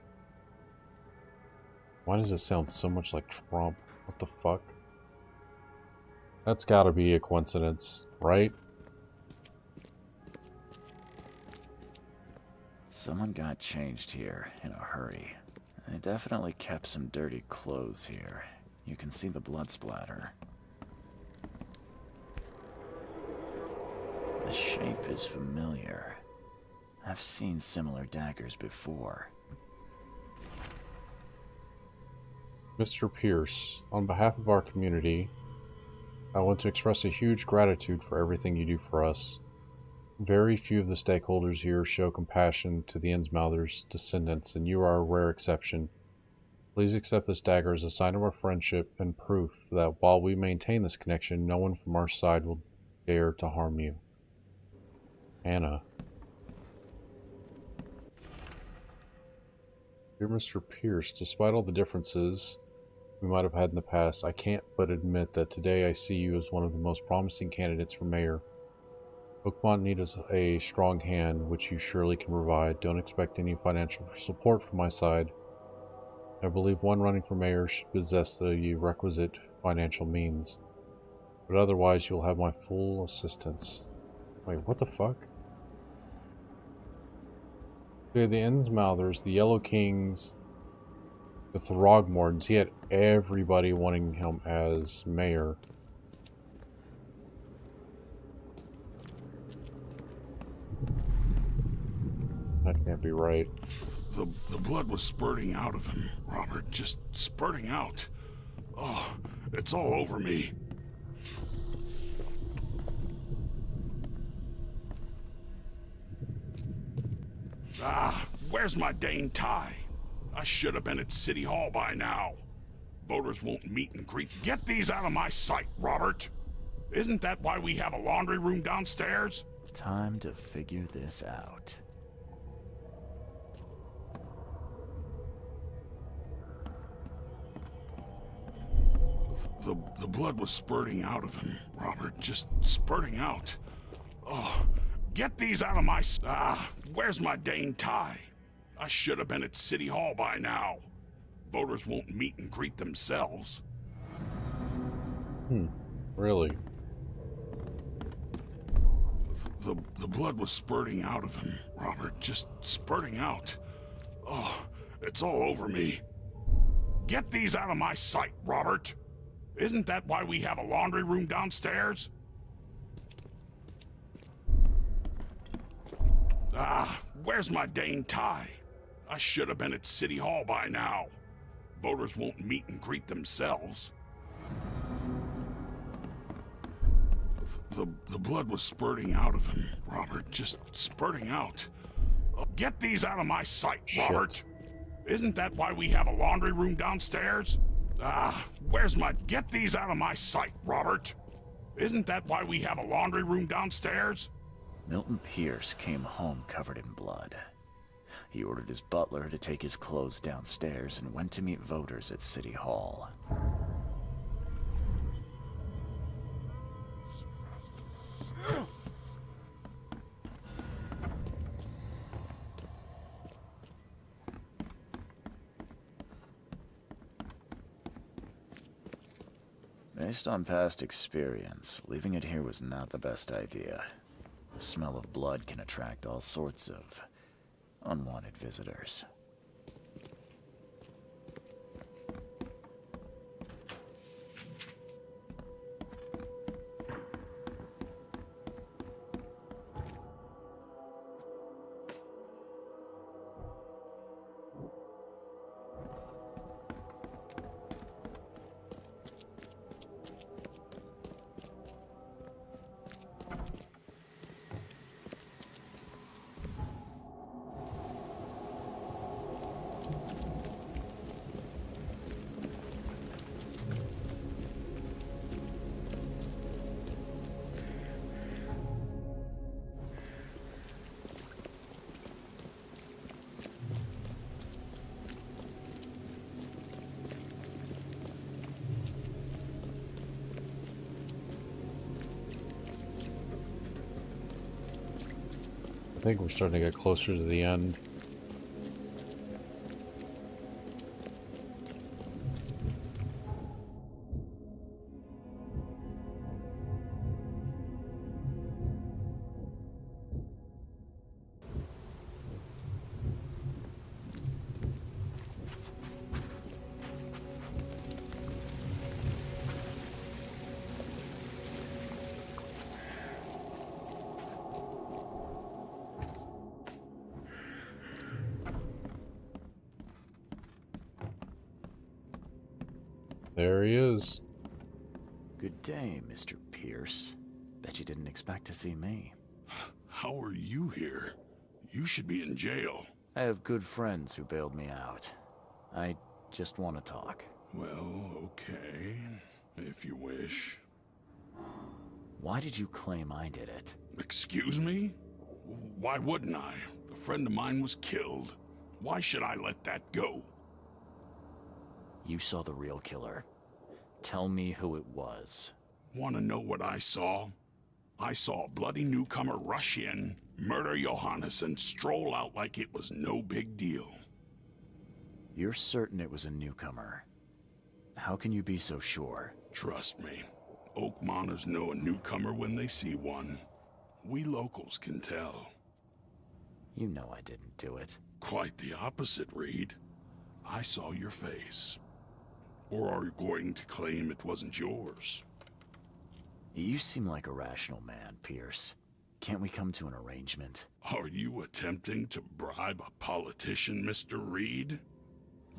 Why does it sound so much like Trump? What the fuck? That's gotta be a coincidence, right? Someone got changed here in a hurry. They definitely kept some dirty clothes here. You can see the blood splatter. The shape is familiar. I've seen similar daggers before. Mr. Pierce, on behalf of our community, I want to express a huge gratitude for everything you do for us. Very few of the stakeholders here show compassion to the Innsmouthers' descendants, and you are a rare exception. Please accept this dagger as a sign of our friendship and proof that while we maintain this connection, no one from our side will dare to harm you. Anna. Dear Mr. Pierce, despite all the differences we might have had in the past, I can't but admit that today I see you as one of the most promising candidates for mayor. Oakmont needs a strong hand, which you surely can provide. Don't expect any financial support from my side. I believe one running for mayor should possess the requisite financial means, but otherwise you'll have my full assistance. Wait, what the fuck? Okay, the Innsmouthers, the Yellow Kings, the Throgmortons, he had everybody wanting him as mayor. That can't be right. The blood was spurting out of him, Robert. Just spurting out. Oh, it's all over me. Ah, where's my dang tie? I should have been at City Hall by now. Voters won't meet and greet. Get these out of my sight, Robert. Isn't that why we have a laundry room downstairs? Time to figure this out. The blood was spurting out of him, Robert. Just spurting out. Oh, get these out of my... Ah, where's my dang tie? I should have been at City Hall by now. Voters won't meet and greet themselves. Really? The blood was spurting out of him, Robert. Just spurting out. Oh, it's all over me. Get these out of my sight, Robert. Isn't that why we have a laundry room downstairs? Ah, where's my dang tie? I should have been at City Hall by now. Voters won't meet and greet themselves. The blood was spurting out of him, Robert. Just spurting out. Get these out of my sight, Robert. Isn't that why we have a laundry room downstairs? Ah, where's my... Get these out of my sight, Robert. Isn't that why we have a laundry room downstairs? Milton Pierce came home covered in blood. He ordered his butler to take his clothes downstairs and went to meet voters at City Hall. Based on past experience, leaving it here was not the best idea. The smell of blood can attract all sorts of unwanted visitors. think we're starting to get closer to the end. There he is. Good day, Mr. Pierce. Bet you didn't expect to see me. How are you here? You should be in jail. I have good friends who bailed me out. I just want to talk. Well, okay, if you wish. Why did you claim I did it? Excuse me? Why wouldn't I? A friend of mine was killed. Why should I let that go? You saw the real killer. Tell me who it was. Want to know what I saw? I saw a bloody newcomer rush in, murder Johannes, and stroll out like it was no big deal. You're certain it was a newcomer? How can you be so sure? Trust me. Oakmonters know a newcomer when they see one. We locals can tell. You know I didn't do it. Quite the opposite, Reed. I saw your face. Or are you going to claim it wasn't yours? You seem like a rational man, Pierce. Can't we come to an arrangement? Are you attempting to bribe a politician, Mr. Reed?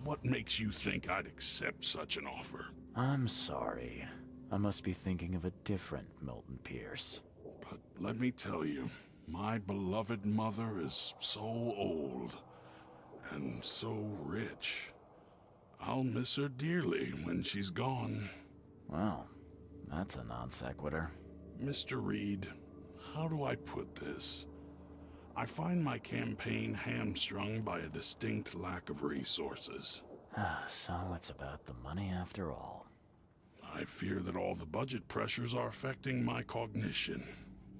What makes you think I'd accept such an offer? I'm sorry. I must be thinking of a different Milton Pierce. But let me tell you, my beloved mother is so old and so rich. I'll miss her dearly when she's gone. Well, that's a non sequitur. Mr. Reed, how do I put this? I find my campaign hamstrung by a distinct lack of resources. So it's about the money after all. I fear that all the budget pressures are affecting my cognition.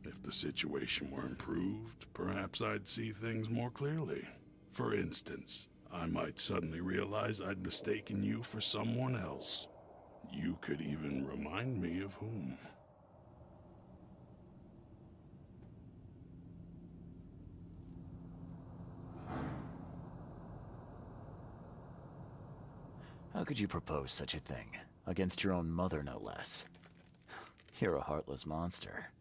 If the situation were improved, perhaps I'd see things more clearly. For instance, I might suddenly realize I'd mistaken you for someone else. You could even remind me of whom. How could you propose such a thing? Against your own mother, no less. You're a heartless monster.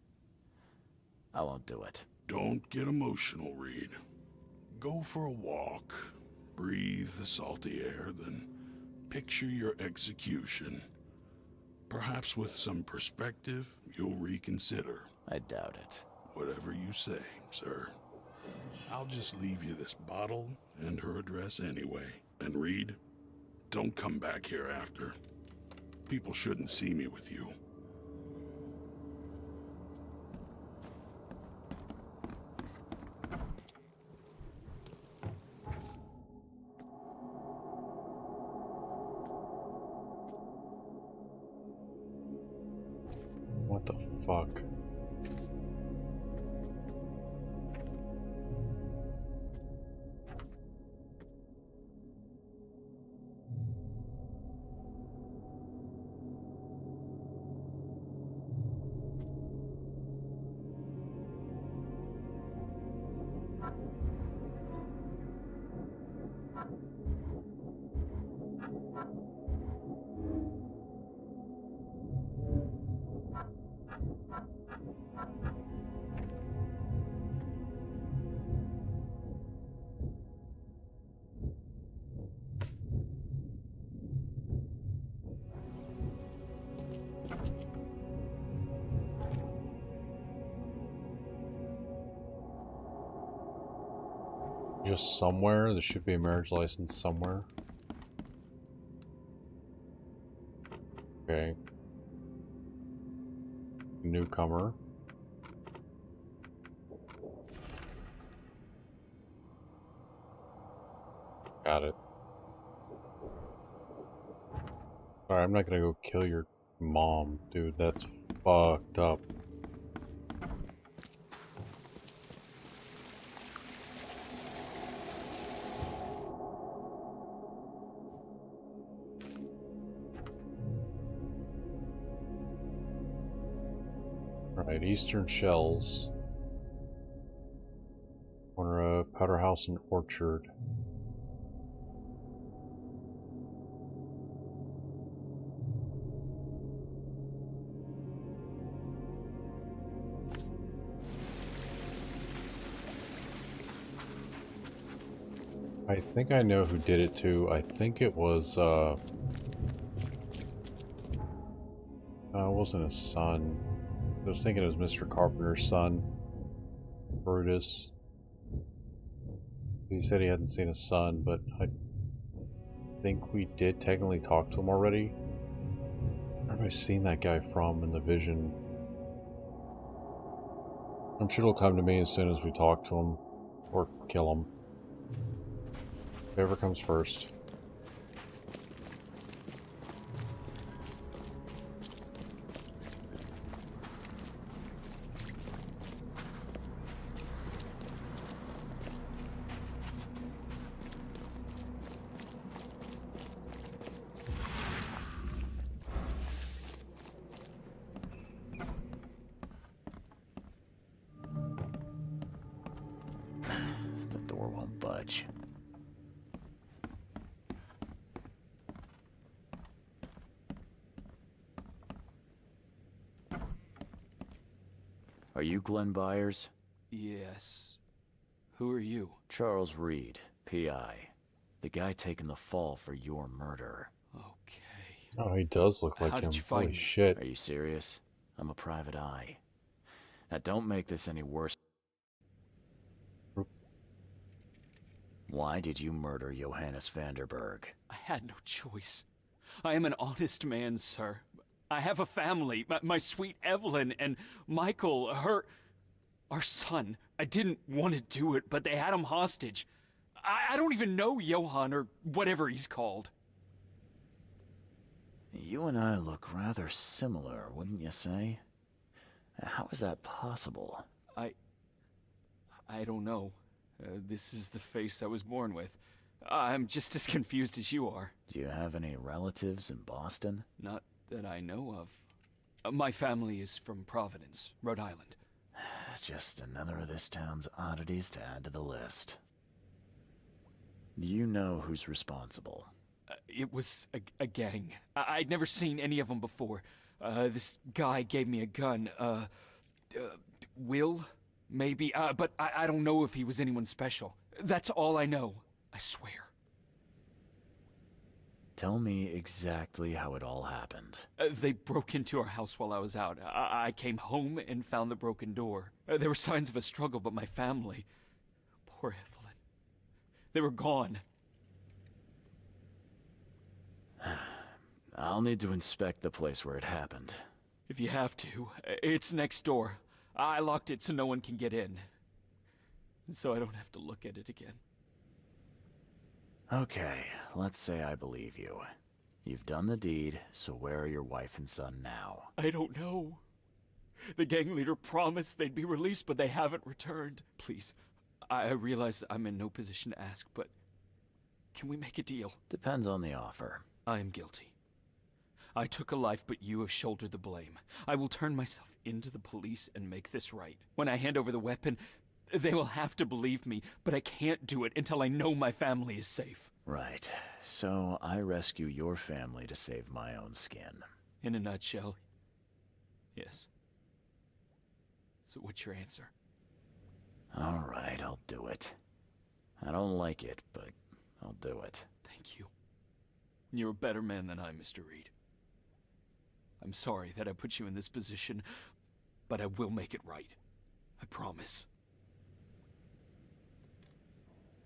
I won't do it. Don't get emotional, Reed. Go for a walk. Breathe the salty air, then picture your execution. Perhaps with some perspective, you'll reconsider. I doubt it. Whatever you say, sir. I'll just leave you this bottle and her address anyway. And Reed, don't come back here after. People shouldn't see me with you. What the fuck? Just somewhere? There should be a marriage license somewhere. Okay. Newcomer. Got it. Alright, I'm not gonna go kill your mom, dude. That's fucked up. Alright, Eastern Shells. Corner of Powder House and Orchard. I think I know who did it too. I think it was, it wasn't his son. I was thinking it was Mr. Carpenter's son, Brutus. He said he hadn't seen his son, but I think we did technically talk to him already. Where have I seen that guy from in the vision? I'm sure it'll come to me as soon as we talk to him, or kill him. Whoever comes first. The door won't budge. Are you Glenn Byers? Yes. Who are you? Charles Reed, P.I. The guy taking the fall for your murder. Okay. Oh, he does look like How him. did you find Holy me? shit. Are you serious? I'm a private eye. Now don't make this any worse. Why did you murder Johannes Vanderberg? I had no choice. I am an honest man, sir. I have a family. My sweet Evelyn and Michael, our son. I didn't want to do it, but they had him hostage. I don't even know Johann or whatever he's called. You and I look rather similar, wouldn't you say? How is that possible? I don't know. This is the face I was born with. I'm just as confused as you are. Do you have any relatives in Boston? Not that I know of. My family is from Providence, Rhode Island. Just another of this town's oddities to add to the list. Do you know who's responsible? It was a gang. I'd never seen any of them before. This guy gave me a gun. Will? Maybe. But I don't know if he was anyone special. That's all I know. I swear. Tell me exactly how it all happened. They broke into our house while I was out. I came home and found the broken door. There were signs of a struggle, but my family... Poor Evelyn. They were gone. I'll need to inspect the place where it happened. If you have to. It's next door. I locked it so no one can get in. So I don't have to look at it again. Okay, let's say I believe you. You've done the deed, so where are your wife and son now? I don't know. The gang leader promised they'd be released, but they haven't returned. Please, I realize I'm in no position to ask, but can we make a deal? Depends on the offer. I am guilty. I took a life, but you have shouldered the blame. I will turn myself into the police and make this right. When I hand over the weapon, they will have to believe me, but I can't do it until I know my family is safe. Right. So I rescue your family to save my own skin. In a nutshell, yes. So what's your answer? All right, I'll do it. I don't like it, but I'll do it. Thank you. You're a better man than I, Mr. Reed. I'm sorry that I put you in this position, but I will make it right. I promise.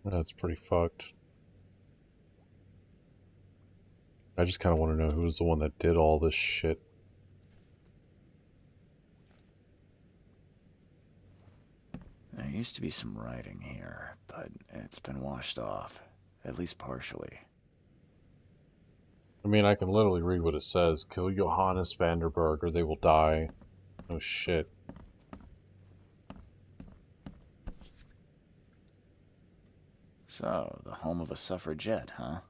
That's pretty fucked. I just kind of want to know who was the one that did all this shit. There used to be some writing here, but it's been washed off, at least partially. I mean, I can literally read what it says. Kill Johannes Vanderberg or they will die. Oh shit. So, the home of a suffragette, huh?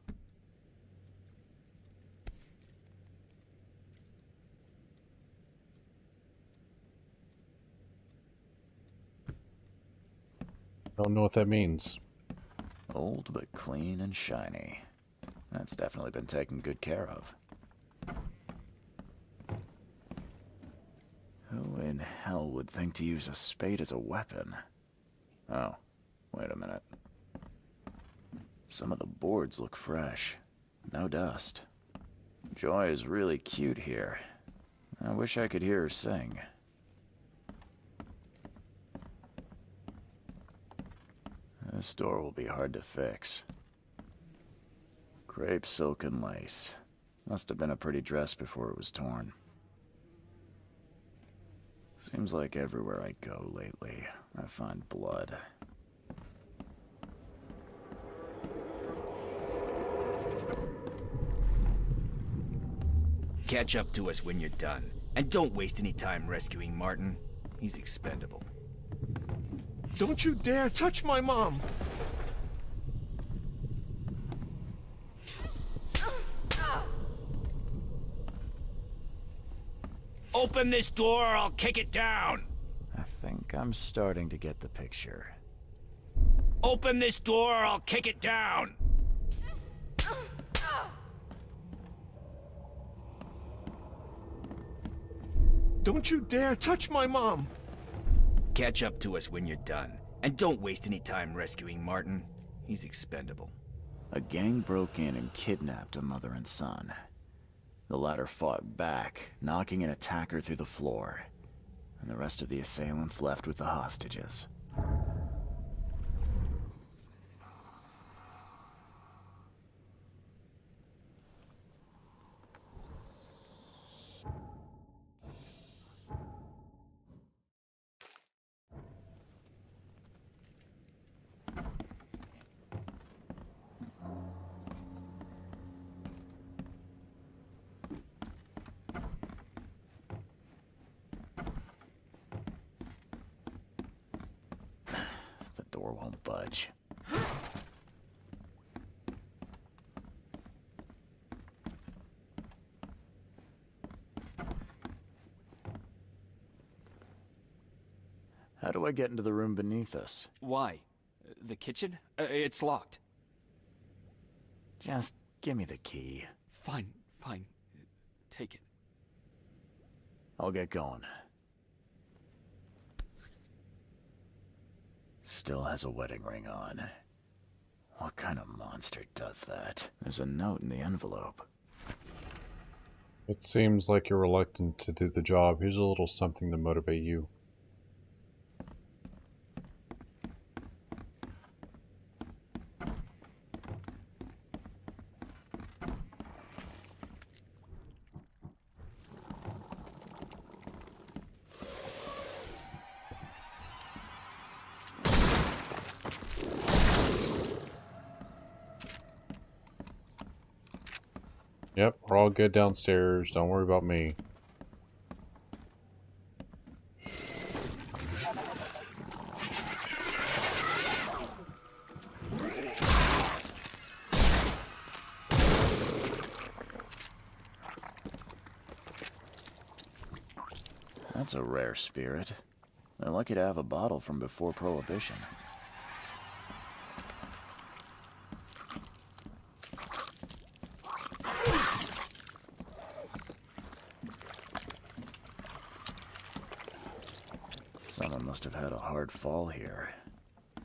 Don't know what that means. Old but clean and shiny. That's definitely been taken good care of. Who in hell would think to use a spade as a weapon? Oh, wait a minute. Some of the boards look fresh. No dust. Joy is really cute here. I wish I could hear her sing. This door will be hard to fix. Crepe silk and lace. Must have been a pretty dress before it was torn. Seems like everywhere I go lately, I find blood. Catch up to us when you're done. And don't waste any time rescuing Martin. He's expendable. Don't you dare touch my mom! Open this door or I'll kick it down! I think I'm starting to get the picture. Open this door or I'll kick it down! Don't you dare touch my mom! Catch up to us when you're done. And don't waste any time rescuing Martin. He's expendable. A gang broke in and kidnapped a mother and son. The latter fought back, knocking an attacker through the floor, and the rest of the assailants left with the hostages. The door won't budge. How do I get into the room beneath us? Why? The kitchen? It's locked. Just give me the key. Fine, fine. Take it. I'll get going. Still has a wedding ring on. What kind of monster does that? There's a note in the envelope. It seems like you're reluctant to do the job. Here's a little something to motivate you. Yep, we're all good downstairs. Don't worry about me. That's a rare spirit. They're lucky to have a bottle from before Prohibition. Someone must have had a hard fall here.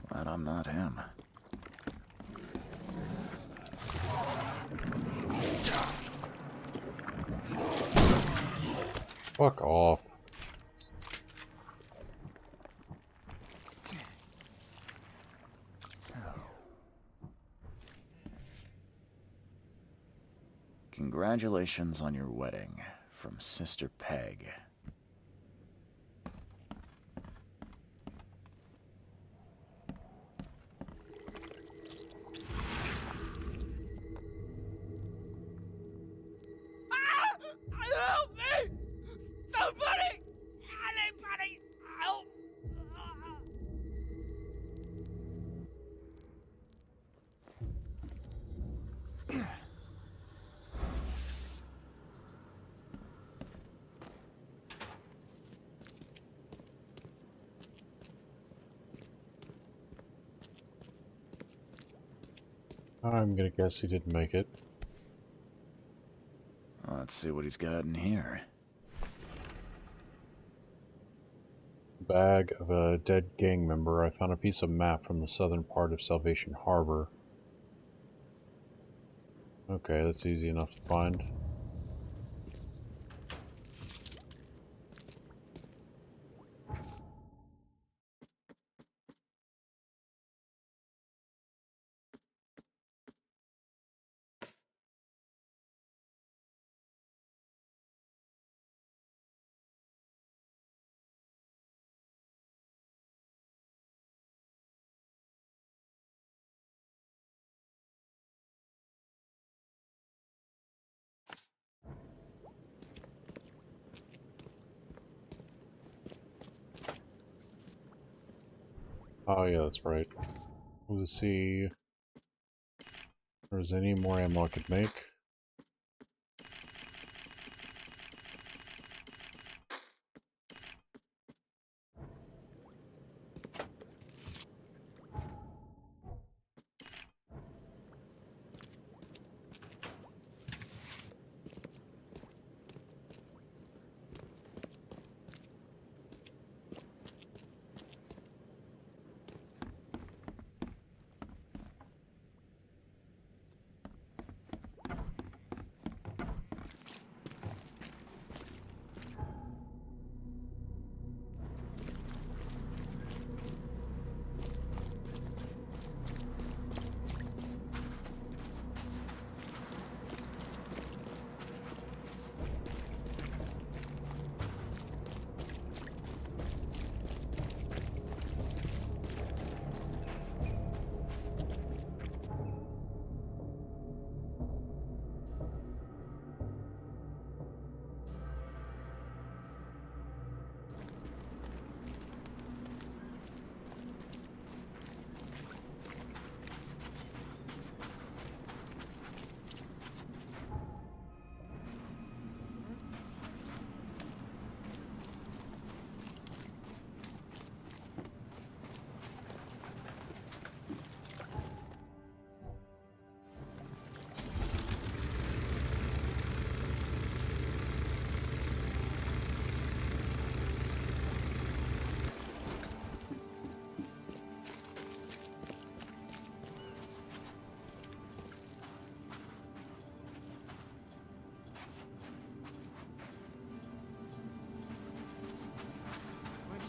Glad I'm not him. Fuck off. Congratulations on your wedding, from Sister Peg. Help me! Somebody! Anybody! Help! I'm gonna guess he didn't make it. Let's see what he's got in here. Bag of a dead gang member. I found a piece of map from the southern part of Salvation Harbor. Okay, that's easy enough to find. Oh yeah, that's right. Let's see if there's any more ammo I could make.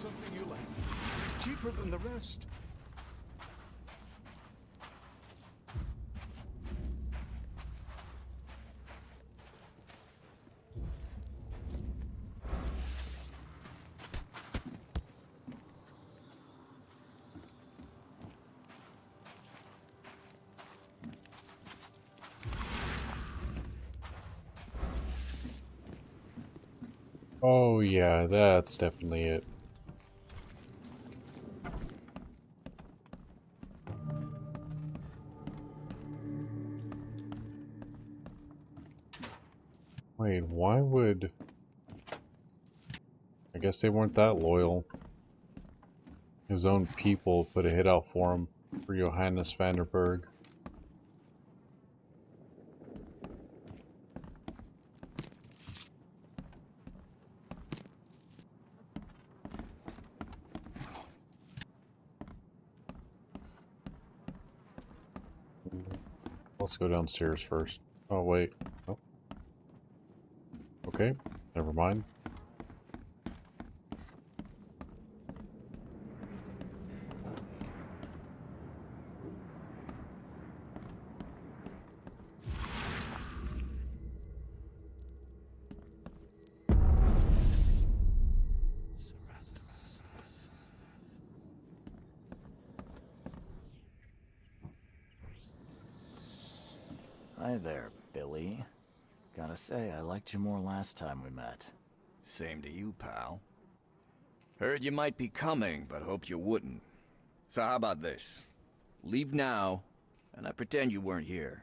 Something you like. Cheaper than the rest. Oh yeah, that's definitely it. Wait, why would... I guess they weren't that loyal. His own people put a hit out for him, for Johannes Vanderberg. Let's go downstairs first. Oh, wait. Oh. Okay, never mind. Hi there, Billy. Gotta say, I liked you more last time we met. Same to you, pal. Heard you might be coming, but hoped you wouldn't. So how about this? Leave now, and I pretend you weren't here.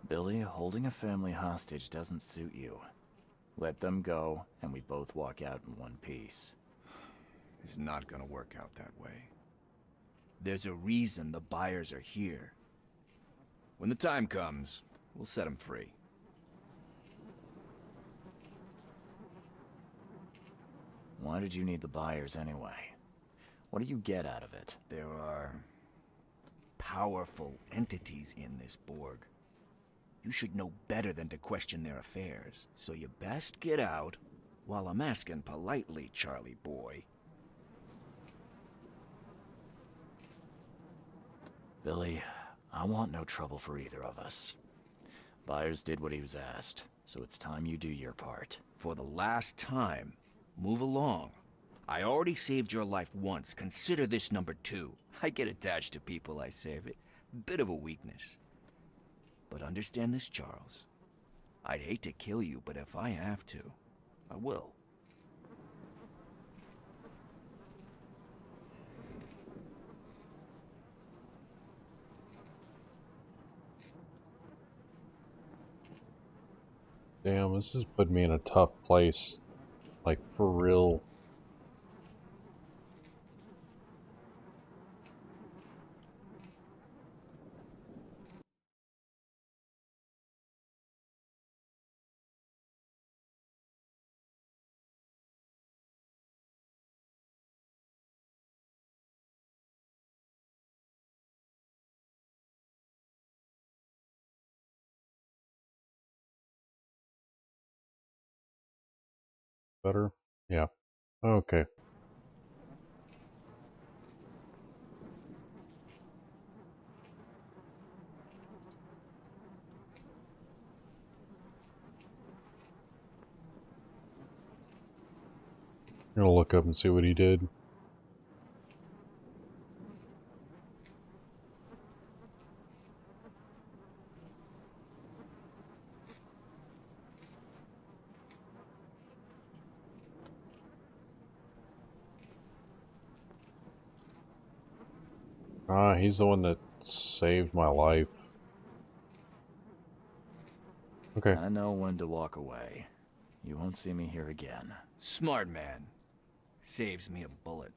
Billy, holding a family hostage doesn't suit you. Let them go, and we both walk out in one piece. It's not gonna work out that way. There's a reason the buyers are here. When the time comes, we'll set them free. Why did you need the buyers anyway? What do you get out of it? There are powerful entities in this Borg. You should know better than to question their affairs, so you best get out while I'm asking politely, Charlie boy. Billy, I want no trouble for either of us. Byers did what he was asked, so it's time you do your part. For the last time, move along. I already saved your life once. Consider this number 2. I get attached to people I save. It bit of a weakness. But understand this, Charles. I'd hate to kill you, but if I have to, I will. Damn, this has put me in a tough place. Like, for real. Better? Yeah. Okay. I'm gonna look up and see what he did. Ah, he's the one that saved my life. Okay. I know when to walk away. You won't see me here again. Smart man. Saves me a bullet.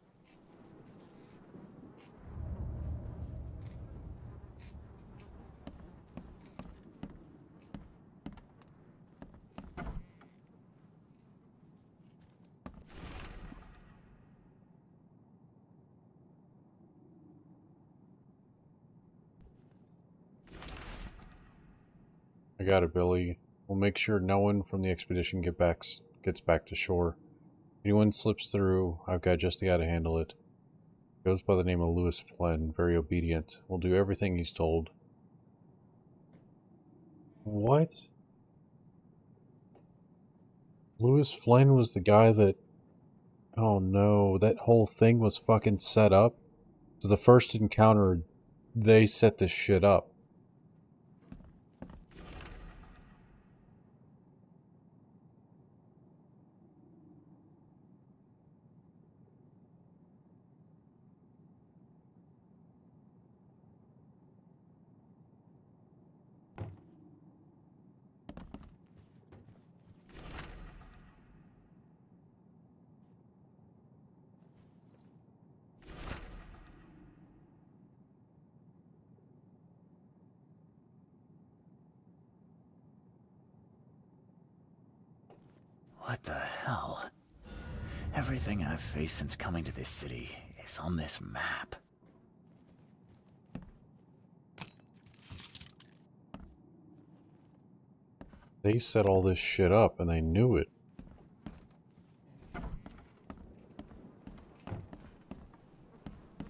I got it, Billy. We'll make sure no one from the expedition gets back to shore. If anyone slips through, I've got just the guy to handle it. Goes by the name of Lewis Flynn, very obedient. We'll do everything he's told. What? Lewis Flynn was the guy that... Oh no, that whole thing was fucking set up? So the first encounter, they set this shit up. What the hell? Everything I've faced since coming to this city is on this map. They set all this shit up and they knew it.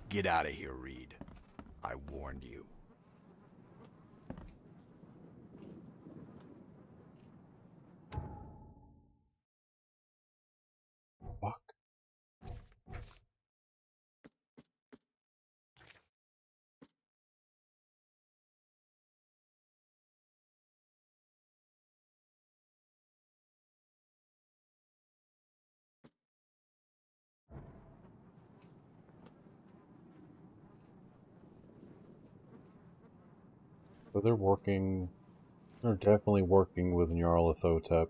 Get out of here, Reed. I warned you. Fuck. So they're definitely working with Nyarlathotep.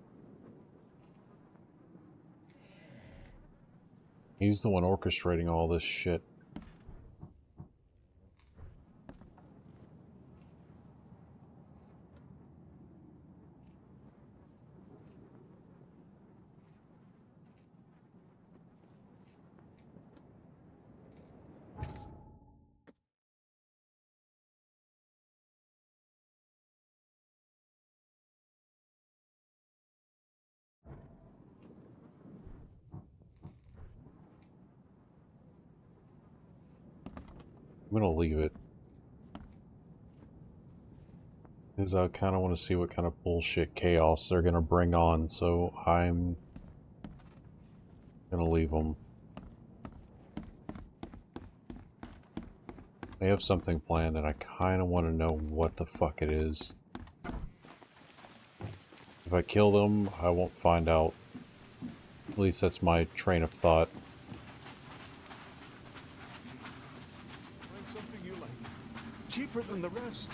He's the one orchestrating all this shit. I'm gonna leave it. Because I kind of want to see what kind of bullshit chaos they're gonna bring on, so I'm gonna leave them. They have something planned and I kind of want to know what the fuck it is. If I kill them, I won't find out. At least that's my train of thought. Find something you like. Cheaper than the rest.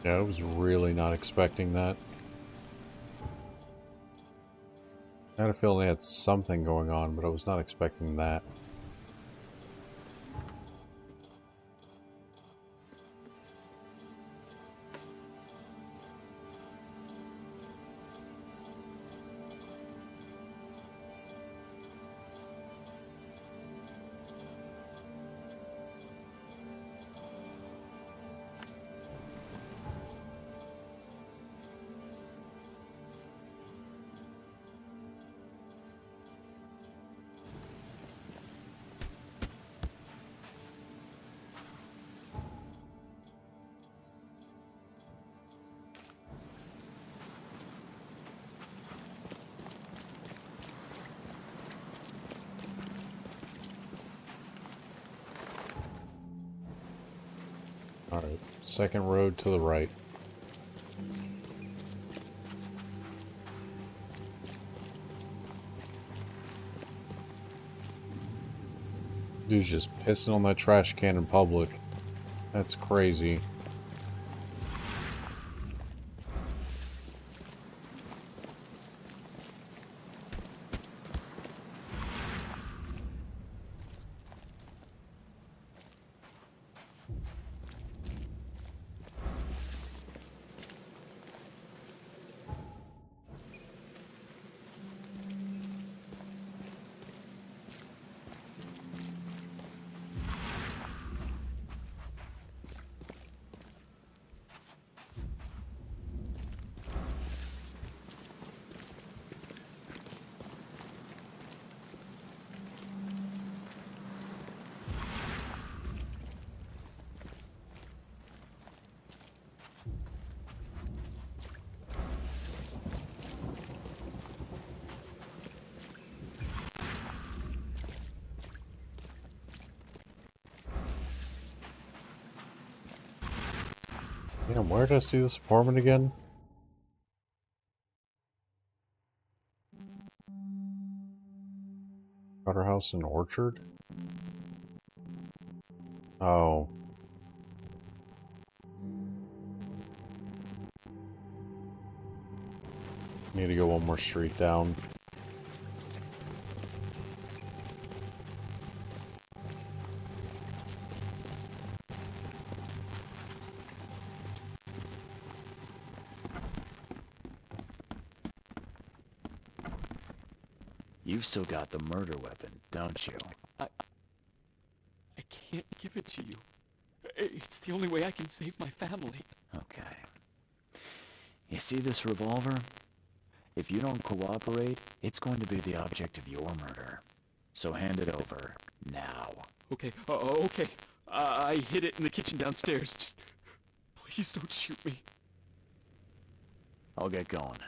Yeah, I was really not expecting that. I had a feeling they had something going on, but I was not expecting that. Alright, second road to the right. Dude's just pissing on that trash can in public. That's crazy. Damn, where did I see this apartment again? Cutter House and Orchard? Oh. Need to go one more street down. You've still got the murder weapon, don't you? I can't give it to you. It's the only way I can save my family. Okay. You see this revolver? If you don't cooperate, it's going to be the object of your murder. So hand it over, now. Okay, okay. I hid it in the kitchen downstairs. Just please don't shoot me. I'll get going.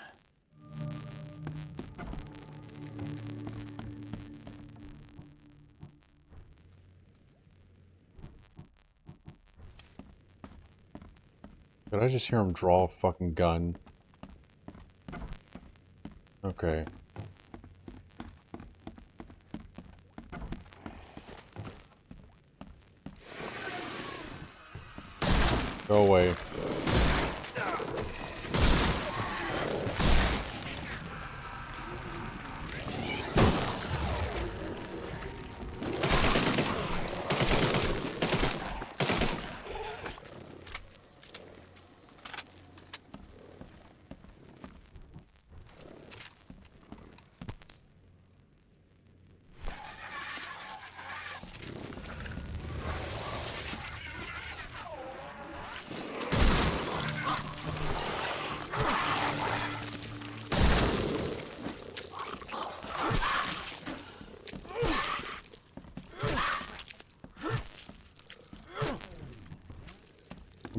Did I just hear him draw a fucking gun? Okay. Go away.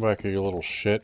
Come back here, you little shit.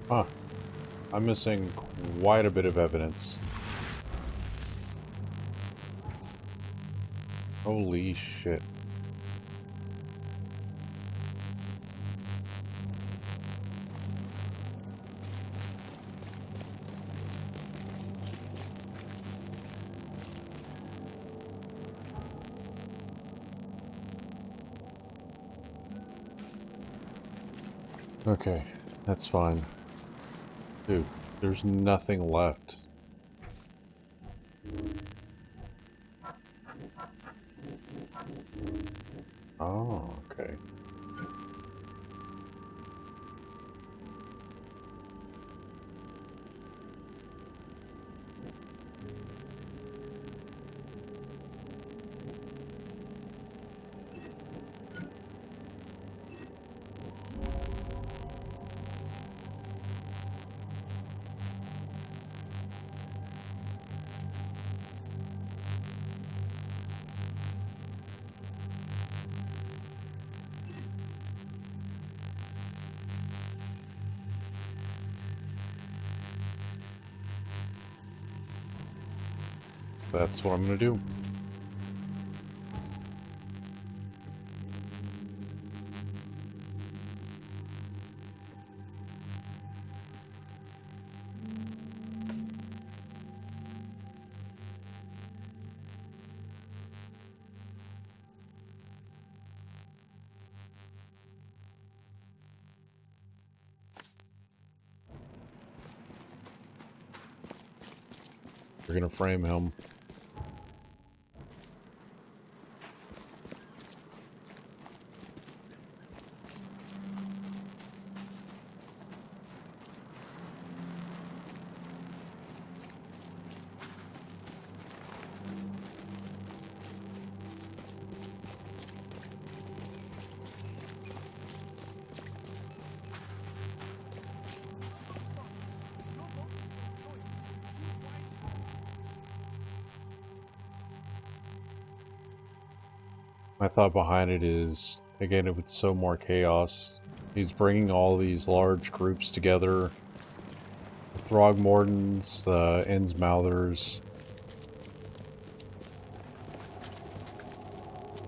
Huh. I'm missing quite a bit of evidence. Holy shit. Okay, that's fine. Dude, there's nothing left. Oh, okay. That's what I'm gonna do. We're gonna frame him. My thought behind it is, again, it would sow more chaos. He's bringing all these large groups together. The Throgmortons, the Innsmouthers.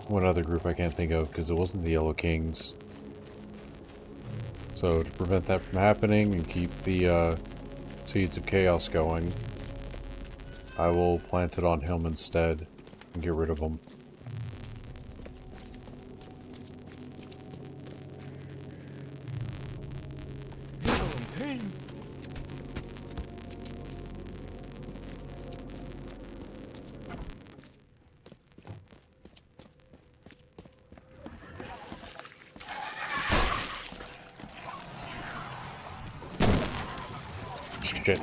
One other group I can't think of because it wasn't the Yellow Kings. So to prevent that from happening and keep the seeds of chaos going, I will plant it on him instead and get rid of him. Shit.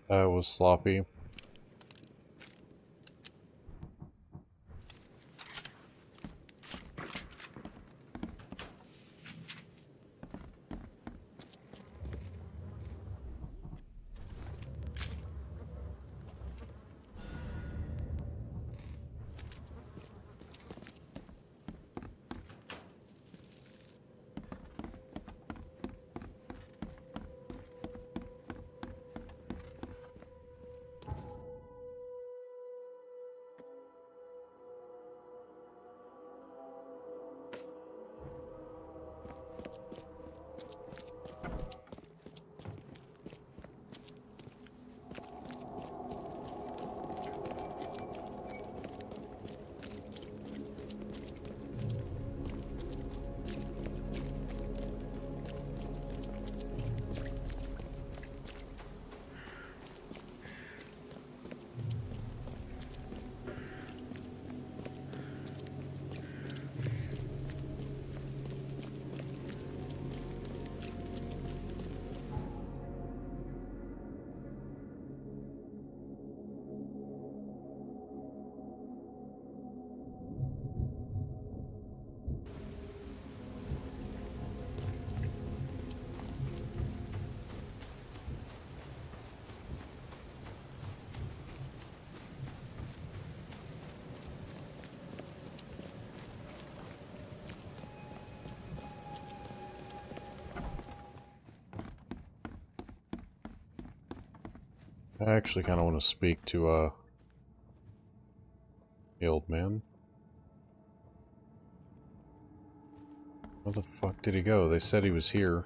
That was sloppy. I actually kind of want to speak to, the old man. Where the fuck did he go? They said he was here.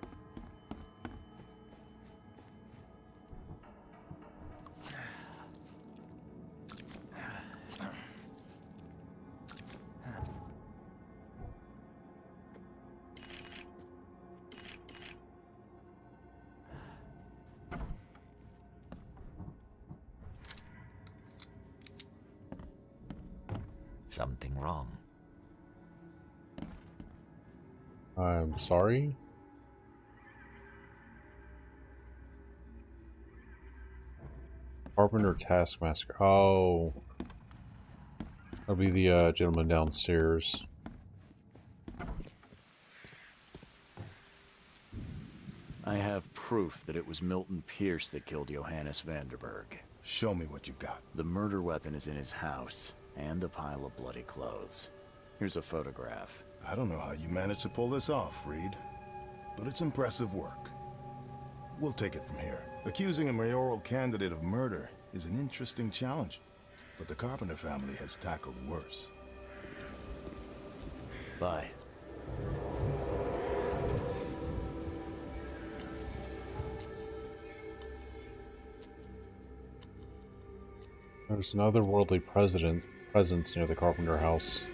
Something wrong. I'm sorry? Carpenter Taskmaster. Oh. That'll be the gentleman downstairs. I have proof that it was Milton Pierce that killed Johannes Vanderberg. Show me what you've got. The murder weapon is in his house, and a pile of bloody clothes. Here's a photograph. I don't know how you managed to pull this off, Reed, but it's impressive work. We'll take it from here. Accusing a mayoral candidate of murder is an interesting challenge, but the Carpenter family has tackled worse. Bye. There's an otherworldly presence near the Carpenter house.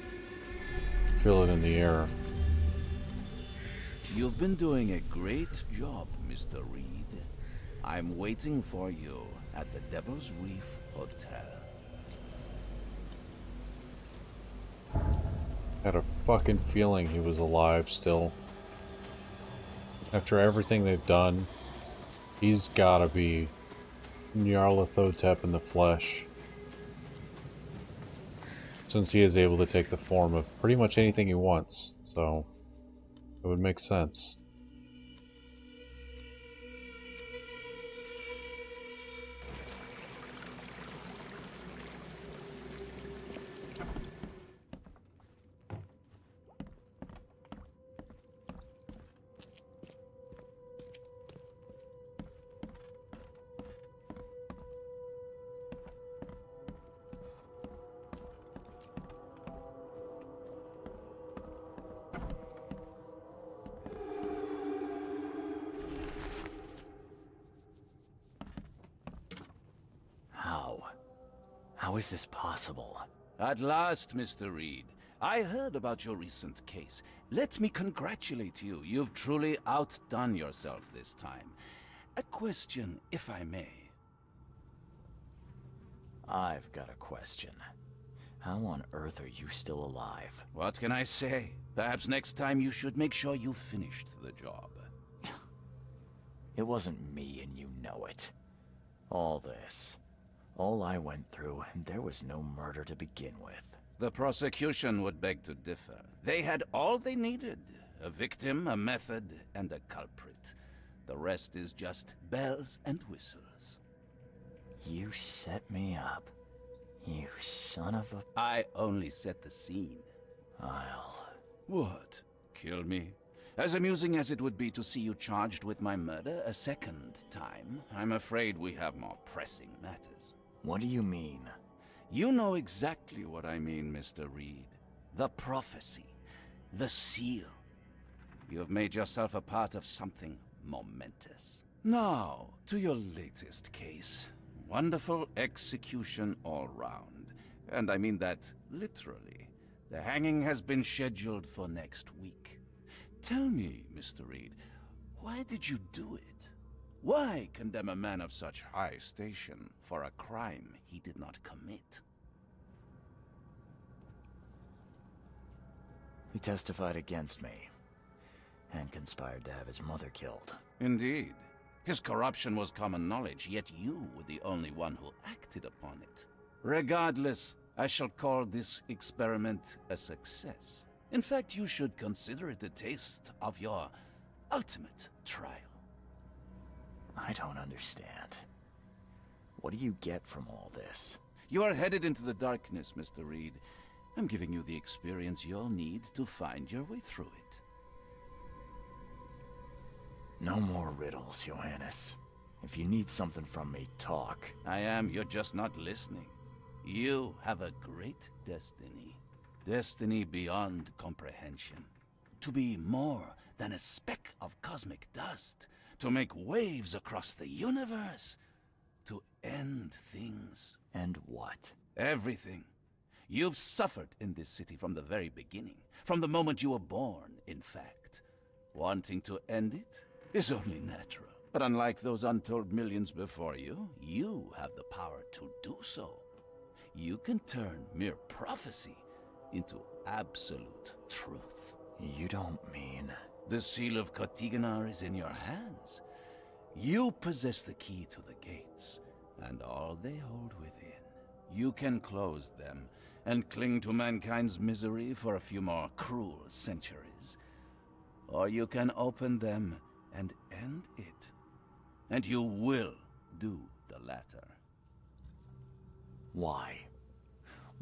Feel it in the air. You've been doing a great job, Mr. Reed. I'm waiting for you at the Devil's Reef Hotel. Had a fucking feeling he was alive still. After everything they've done, he's gotta be Nyarlathotep in the flesh. Since he is able to take the form of pretty much anything he wants, so it would make sense. How is this possible? At last, Mr. Reed. I heard about your recent case. Let me congratulate you. You've truly outdone yourself this time. A question, if I may. I've got a question. How on earth are you still alive? What can I say? Perhaps next time you should make sure you finished the job. It wasn't me, and you know it. All this. All I went through, and there was no murder to begin with. The prosecution would beg to differ. They had all they needed. A victim, a method, and a culprit. The rest is just bells and whistles. You set me up. You son of a... I only set the scene. I'll... What? Kill me? As amusing as it would be to see you charged with my murder a second time, I'm afraid we have more pressing matters. What do you mean? You know exactly what I mean, Mr. Reed. The prophecy. The seal. You have made yourself a part of something momentous. Now, to your latest case. Wonderful execution all round. And I mean that literally. The hanging has been scheduled for next week. Tell me, Mr. Reed, why did you do it? Why condemn a man of such high station for a crime he did not commit? He testified against me, and conspired to have his mother killed. Indeed. His corruption was common knowledge, yet you were the only one who acted upon it. Regardless, I shall call this experiment a success. In fact, you should consider it a taste of your ultimate trial. I don't understand. What do you get from all this? You are headed into the darkness, Mr. Reed. I'm giving you the experience you'll need to find your way through it. No more riddles, Johannes. If you need something from me, talk. I am, you're just not listening. You have a great destiny. Destiny beyond comprehension. To be more than a speck of cosmic dust. To make waves across the universe. To end things. And what? Everything. You've suffered in this city from the very beginning. From the moment you were born, in fact. Wanting to end it is only natural. But unlike those untold millions before you, you have the power to do so. You can turn mere prophecy into absolute truth. You don't mean... The seal of Kotiganar is in your hands. You possess the key to the gates, and all they hold within. You can close them, and cling to mankind's misery for a few more cruel centuries. Or you can open them and end it. And you will do the latter. Why?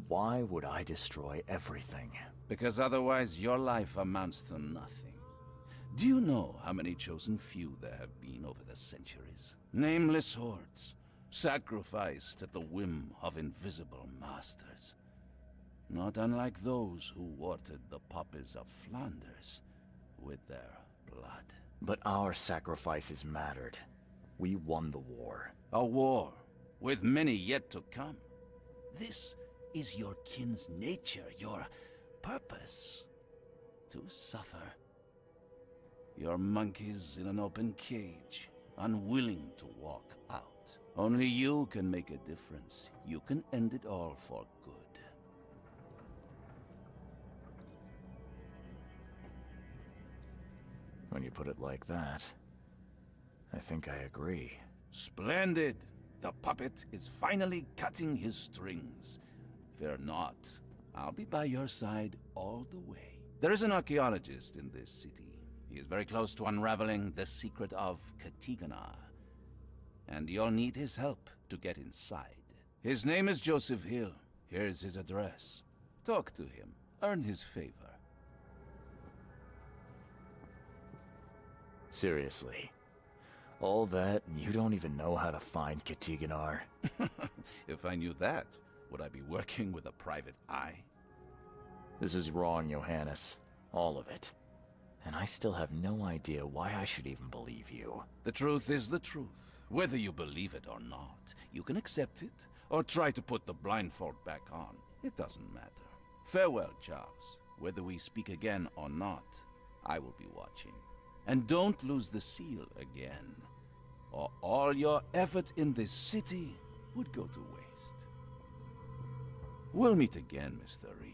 Why would I destroy everything? Because otherwise your life amounts to nothing. Do you know how many chosen few there have been over the centuries? Nameless hordes, sacrificed at the whim of invisible masters. Not unlike those who watered the poppies of Flanders with their blood. But our sacrifices mattered. We won the war. A war, with many yet to come. This is your kin's nature, your purpose. To suffer. You're monkeys in an open cage, unwilling to walk out. Only you can make a difference. You can end it all for good. When you put it like that, I think I agree. Splendid! The puppet is finally cutting his strings. Fear not. I'll be by your side all the way. There is an archaeologist in this city. He is very close to unraveling the secret of Kotiganar. And you'll need his help to get inside. His name is Joseph Hill. Here's his address. Talk to him. Earn his favor. Seriously. All that, and you don't even know how to find Kotiganar? If I knew that, would I be working with a private eye? This is wrong, Johannes. All of it. And I still have no idea why I should even believe you. The truth is the truth. Whether you believe it or not, you can accept it, or try to put the blindfold back on. It doesn't matter. Farewell, Charles. Whether we speak again or not, I will be watching. And don't lose the seal again, or all your effort in this city would go to waste. We'll meet again, Mr. Reed.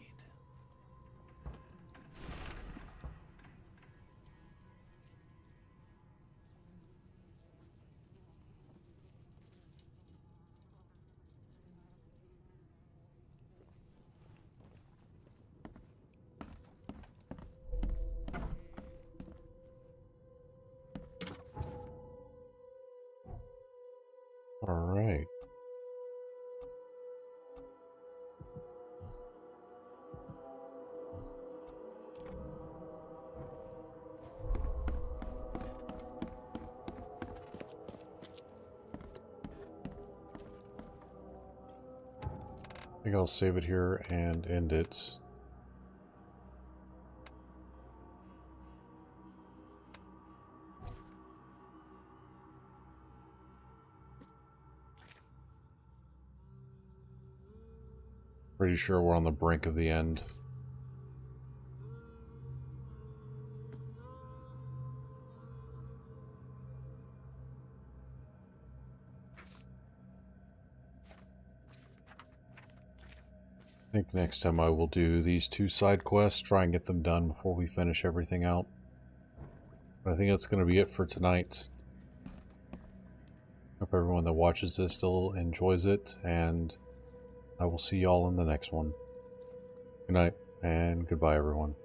Alright. I think I'll save it here and end it. Pretty sure we're on the brink of the end. I think next time I will do these 2 side quests, try and get them done before we finish everything out. But I think that's going to be it for tonight. Hope everyone that watches this still enjoys it, and I will see y'all in the next one. Good night, and goodbye everyone.